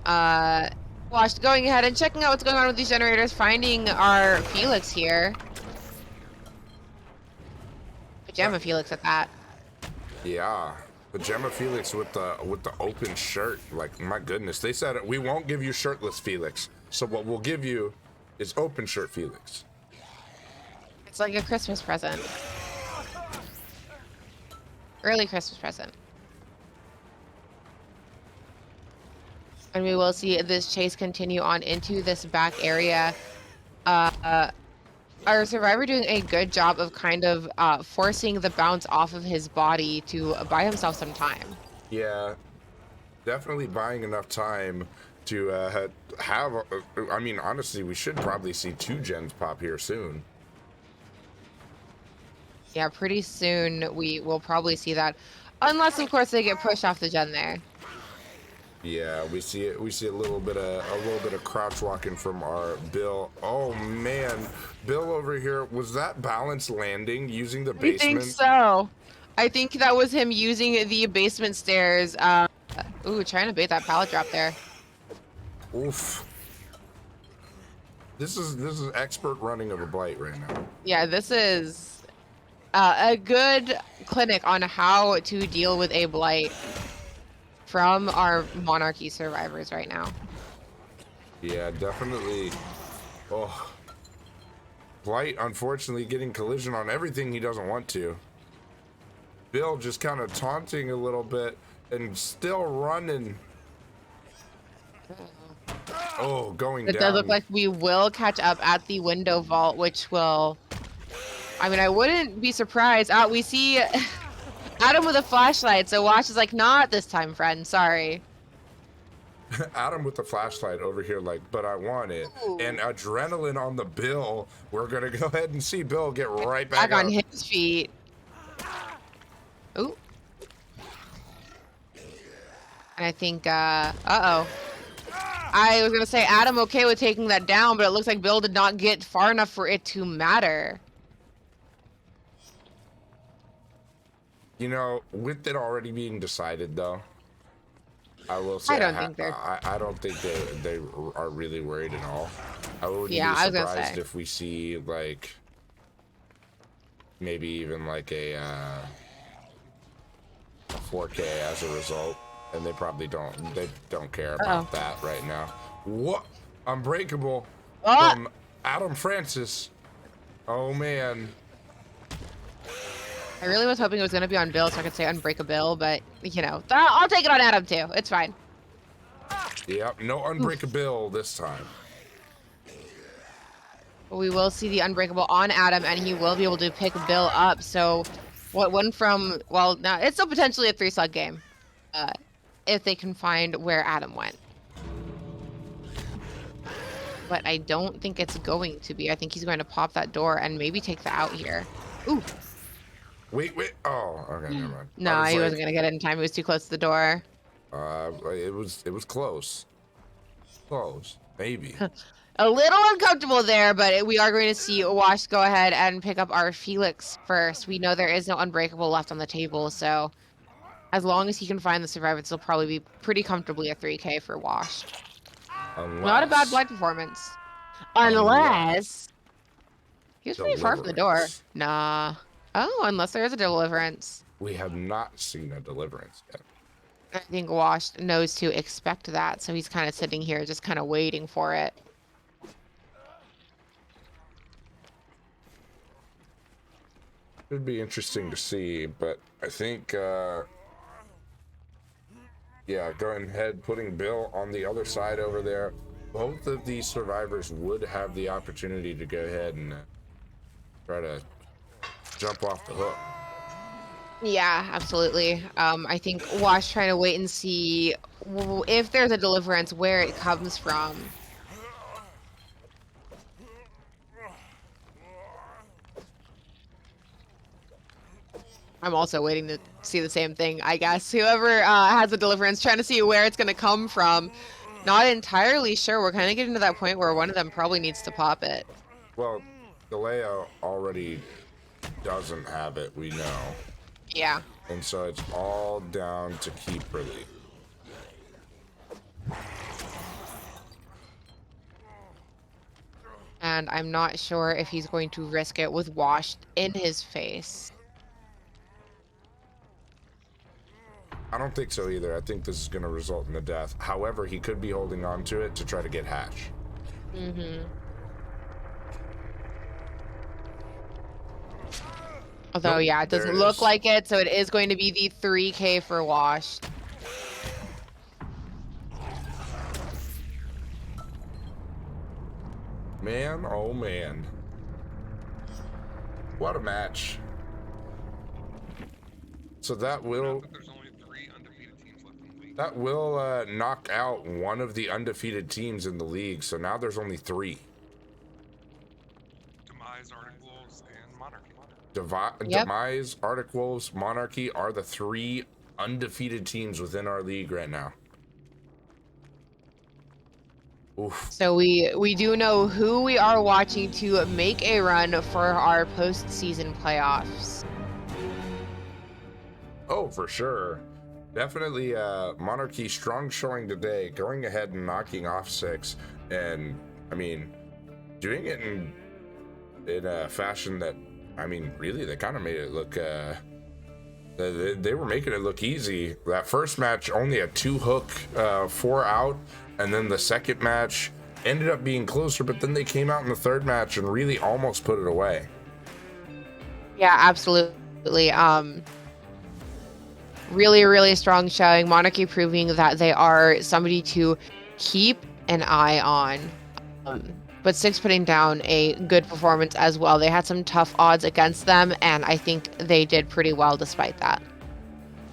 Wash going ahead and checking out what's going on with these generators, finding our Felix here. Pajama Felix at that. Yeah, Pajama Felix with the open shirt. Like, my goodness, they said we won't give you shirtless Felix. So what we'll give you is open shirt Felix. It's like a Christmas present. Early Christmas present. And we will see this chase continue on into this back area. Our survivor doing a good job of kind of forcing the bounce off of his body to buy himself some time. Yeah, definitely buying enough time to have. I mean, honestly, we should probably see 2 gens pop here soon. Yeah, pretty soon we will probably see that, unless of course they get pushed off the gen there. Yeah, we see it. We see a little bit of crouch walking from our Bill. Oh man, Bill over here, was that balance landing using the basement? I think so. I think that was him using the basement stairs. Ooh, trying to bait that pallet drop there. Oof. This is expert running of a Blight right now. Yeah, this is a good clinic on how to deal with a Blight from our Monarchy survivors right now. Yeah, definitely. Oh, Blight unfortunately getting collision on everything he doesn't want to. Bill just kind of taunting a little bit and still running. Oh, going down. It does look like we will catch up at the window vault, which will... I mean, I wouldn't be surprised. We see Adam with a flashlight, so Wash is like, not this time, friend, sorry. Adam with the flashlight over here like, but I want it. Ooh. And adrenaline on the Bill. We're gonna go ahead and see Bill get right back up. On his feet. Ooh. And I think, uh-oh. I was gonna say Adam okay with taking that down, but it looks like Bill did not get far enough for it to matter. You know, with it already being decided, though, I will say I don't think they are really worried at all. I wouldn't be surprised if we see, like, maybe even like a 4K as a result, and they probably don't care about that right now. What? Unbreakable from Adam Francis. Oh man. I really was hoping it was going to be on Bill so I could say Unbreakable, but, you know, I'll take it on Adam too. It's fine. Yep, no Unbreakable this time. We will see the Unbreakable on Adam, and he will be able to pick Bill up. So what went from, well, now it's still potentially a 3-slug game if they can find where Adam went. But I don't think it's going to be. I think he's going to pop that door and maybe take the out here. Ooh. Wait. Oh, okay, never mind. No, he wasn't gonna get it in time. He was too close to the door. It was close. Close, maybe. A little uncomfortable there, but we are going to see Wash go ahead and pick up our Felix first. We know there is no Unbreakable left on the table, so as long as he can find the survivor, this will probably be pretty comfortably a 3K for Wash. Not a bad blind performance. Unless he was pretty far from the door. Nah. Oh, unless there is a deliverance. We have not seen a deliverance yet. I think Wash knows to expect that, so he's kind of sitting here just kind of waiting for it. It'd be interesting to see, but I think, yeah, going ahead, putting Bill on the other side over there. Both of these survivors would have the opportunity to go ahead and try to jump off the hook. Yeah, absolutely. I think Wash trying to wait and see if there's a deliverance, where it comes from. I'm also waiting to see the same thing, I guess. Whoever has a deliverance, trying to see where it's going to come from. Not entirely sure. We're kind of getting to that point where one of them probably needs to pop it. Well, Galeo already doesn't have it, we know. Yeah. And so it's all down to Keeperly. And I'm not sure if he's going to risk it with Wash in his face. I don't think so either. I think this is going to result in a death. However, he could be holding on to it to try to get Hatch. Mm-hmm. Although, yeah, it doesn't look like it, so it is going to be the 3K for Wash. Man, oh man. What a match. So that will... There's only 3 undefeated teams left in the league. That will knock out one of the undefeated teams in the league, so now there's only 3. Demise, Arctic Wolves, and Monarchy. Demise, Arctic Wolves, Monarchy are the 3 undefeated teams within our league right now. Oof. So we do know who we are watching to make a run for our postseason playoffs. Oh, for sure. Definitely Monarchy strong showing today, going ahead and knocking off 6, and I mean doing it in a fashion that, I mean, really they kind of made it look they were making it look easy. That first match only a 2-hook 4 out, and then the second match ended up being closer, but then they came out in the third match and really almost put it away. Yeah, absolutely. Really strong showing. Monarchy proving that they are somebody to keep an eye on. But 6 putting down a good performance as well. They had some tough odds against them, and I think they did pretty well despite that.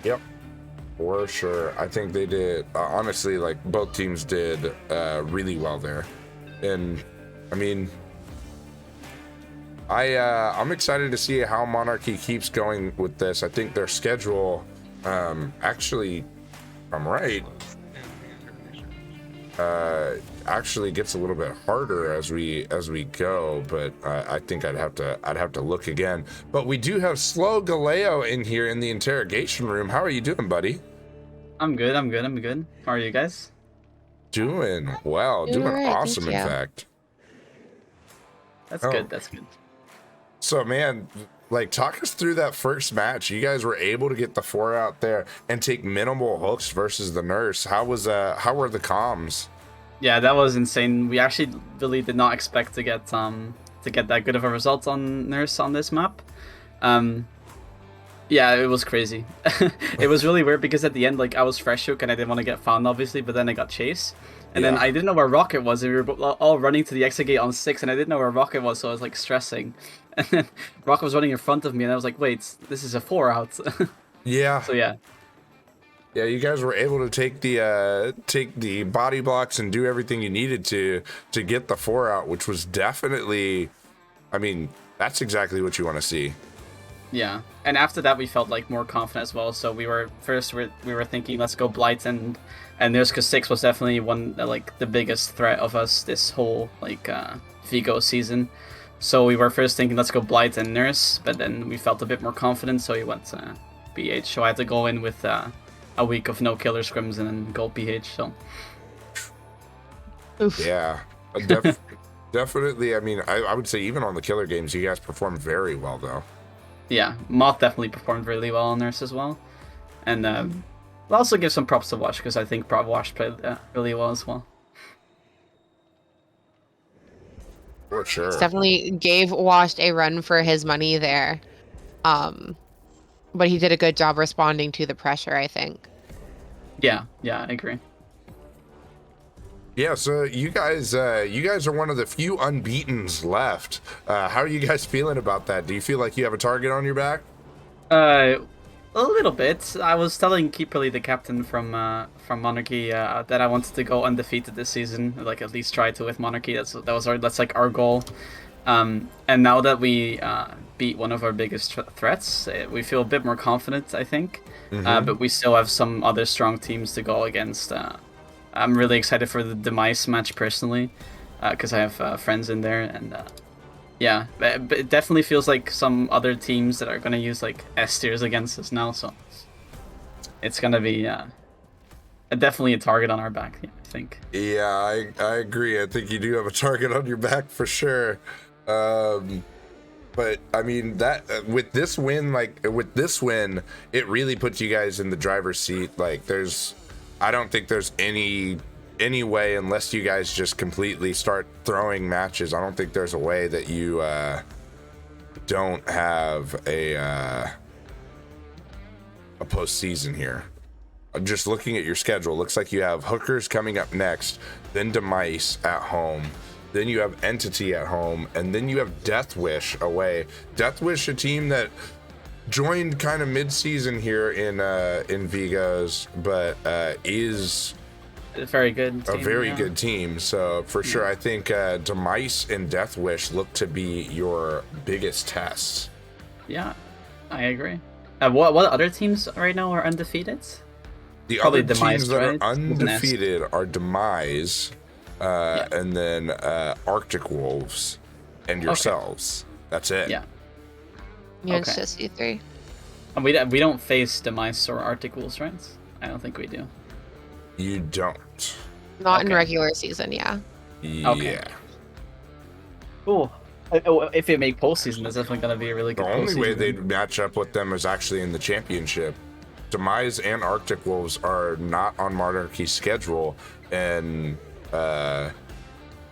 Yep, for sure. I think they did. Honestly, like both teams did really well there, and I mean, I'm excited to see how Monarchy keeps going with this. I think their schedule, actually, if I'm right, actually gets a little bit harder as we go, but I think I'd have to look again. But we do have Slow Galeo in here in the interrogation room. How are you doing, buddy? I'm good. How are you guys? Doing well. Doing all right, awesome, in thank you. fact. That's good. So, man, like, talk us through that first match. You guys were able to get the 4 out there and take minimal hooks versus the nurse. How were the comms? Yeah, that was insane. We actually really did not expect to get that good of a result on Nurse on this map. Yeah, it was crazy. It was really weird because at the end, like, I was fresh hook and I didn't want to get found, obviously, but then I got chased. And then I didn't know where Rocket was, and we were all running to the exit gate on 6, and I didn't know where Rocket was, so I was, like, stressing. And then Rocket was running in front of me, and I was like, wait, this is a 4 out. Yeah. So, yeah. Yeah, you guys were able to take the body blocks and do everything you needed to get the 4 out, which was definitely, I mean, that's exactly what you want to see. Yeah, and after that we felt like more confident as well. So we were thinking let's go Blight and there's because 6 was definitely one like the biggest threat of us this whole like Vigo season. So we were first thinking let's go Blight and Nurse, but then we felt a bit more confident, so we went BH. So I had to go in with a week of no killer scrims and then go PH. So Oof. Yeah, definitely. I mean, I would say even on the killer games, you guys performed very well though. yeah, Moth definitely performed really well on Nurse as well, and I'll also give some props to Wash because I think Wash played really well as well. For sure. Definitely gave Washed a run for his money there. But he did a good job responding to the pressure, I think. Yeah, I agree. Yeah, so you guys are one of the few unbeatens left. How are you guys feeling about that? Do you feel like you have a target on your back? A little bit. I was telling Keeperly, the captain from Monarchy, that I wanted to go undefeated this season, like at least try to with Monarchy. That's like our goal. And now that we beat one of our biggest threats, we feel a bit more confident, I think. But we still have some other strong teams to go against. I'm really excited for the Demise match personally, because I have friends in there, and yeah, but it definitely feels like some other teams that are gonna use like S tiers against us now, so it's gonna be definitely a target on our back, I think. Yeah, I agree. I think you do have a target on your back for sure. But I mean that with this win, it really puts you guys in the driver's seat. Like I don't think there's any way, unless you guys just completely start throwing matches, I don't think there's a way that you don't have a postseason here. Just looking at your schedule, looks like you have Hookers coming up next, then Demise at home, then you have Entity at home, and then you have Death Wish away. Death Wish, a team that joined kind of mid-season here in Vigos, but is A very good team, a very good team. So for sure, I think Demise and Death Wish look to be your biggest tests. Yeah, I agree. What other teams right now are undefeated? The Probably other Demise, teams that right? are undefeated are Demise, and then Arctic Wolves, and yourselves. That's it. Yeah. Yeah, it's Okay. just you three. And we don't face Demise or Articles, right? I don't think we do. You don't. Not in Okay. regular season, yeah. Okay. Yeah. Cool. If they make postseason, that's definitely gonna be a really The good. only way postseason. they'd match up with them is actually in the championship. Demise and Arctic Wolves are not on Monarchy's schedule, and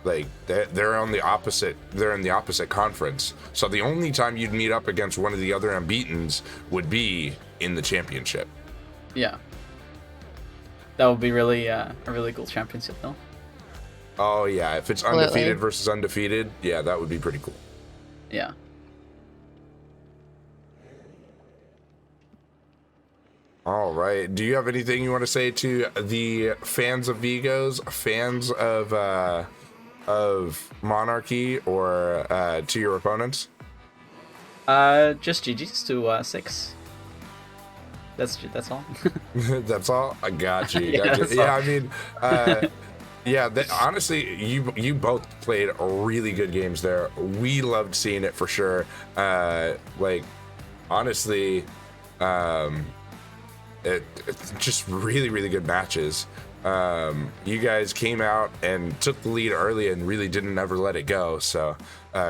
like they're on the opposite. They're in the opposite conference. So the only time you'd meet up against one of the other unbeatens would be in the championship. Yeah. That would be really a really cool championship, though. Oh yeah, if it's Absolutely. undefeated versus undefeated, yeah, that would be pretty cool. Yeah. All right. Do you have anything you want to say to the fans of Vigos, fans of Monarchy, or to your opponents? Just GG's to 6. That's all. That's all. I got you. Yeah, Got you. that's Yeah, all. I mean, yeah. Honestly, you both played really good games there. We loved seeing it for sure. Like, honestly, it's just really good matches. You guys came out and took the lead early and really didn't ever let it go. So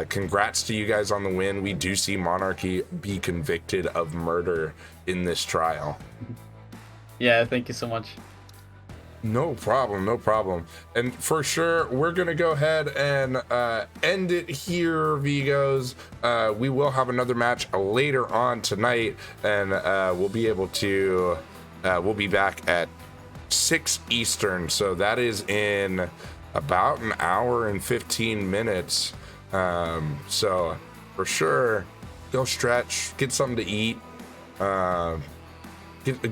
congrats to you guys on the win. We do see Monarchy be convicted of murder in this trial. Yeah, thank you so much. No problem, no problem. And for sure, we're going to go ahead and end it here, Vigos. We will have another match later on tonight, and we'll be able to, we'll be back at 6 Eastern. So that is in about an hour and 15 minutes. So for sure, go stretch, get something to eat.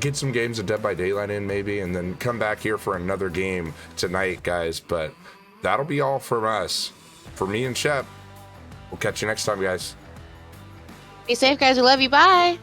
Get some games of Dead by Daylight in maybe, and then come back here for another game tonight, guys. But that'll be all from us. For me and Shep, we'll catch you next time, guys. Be safe, guys. We love you. Bye.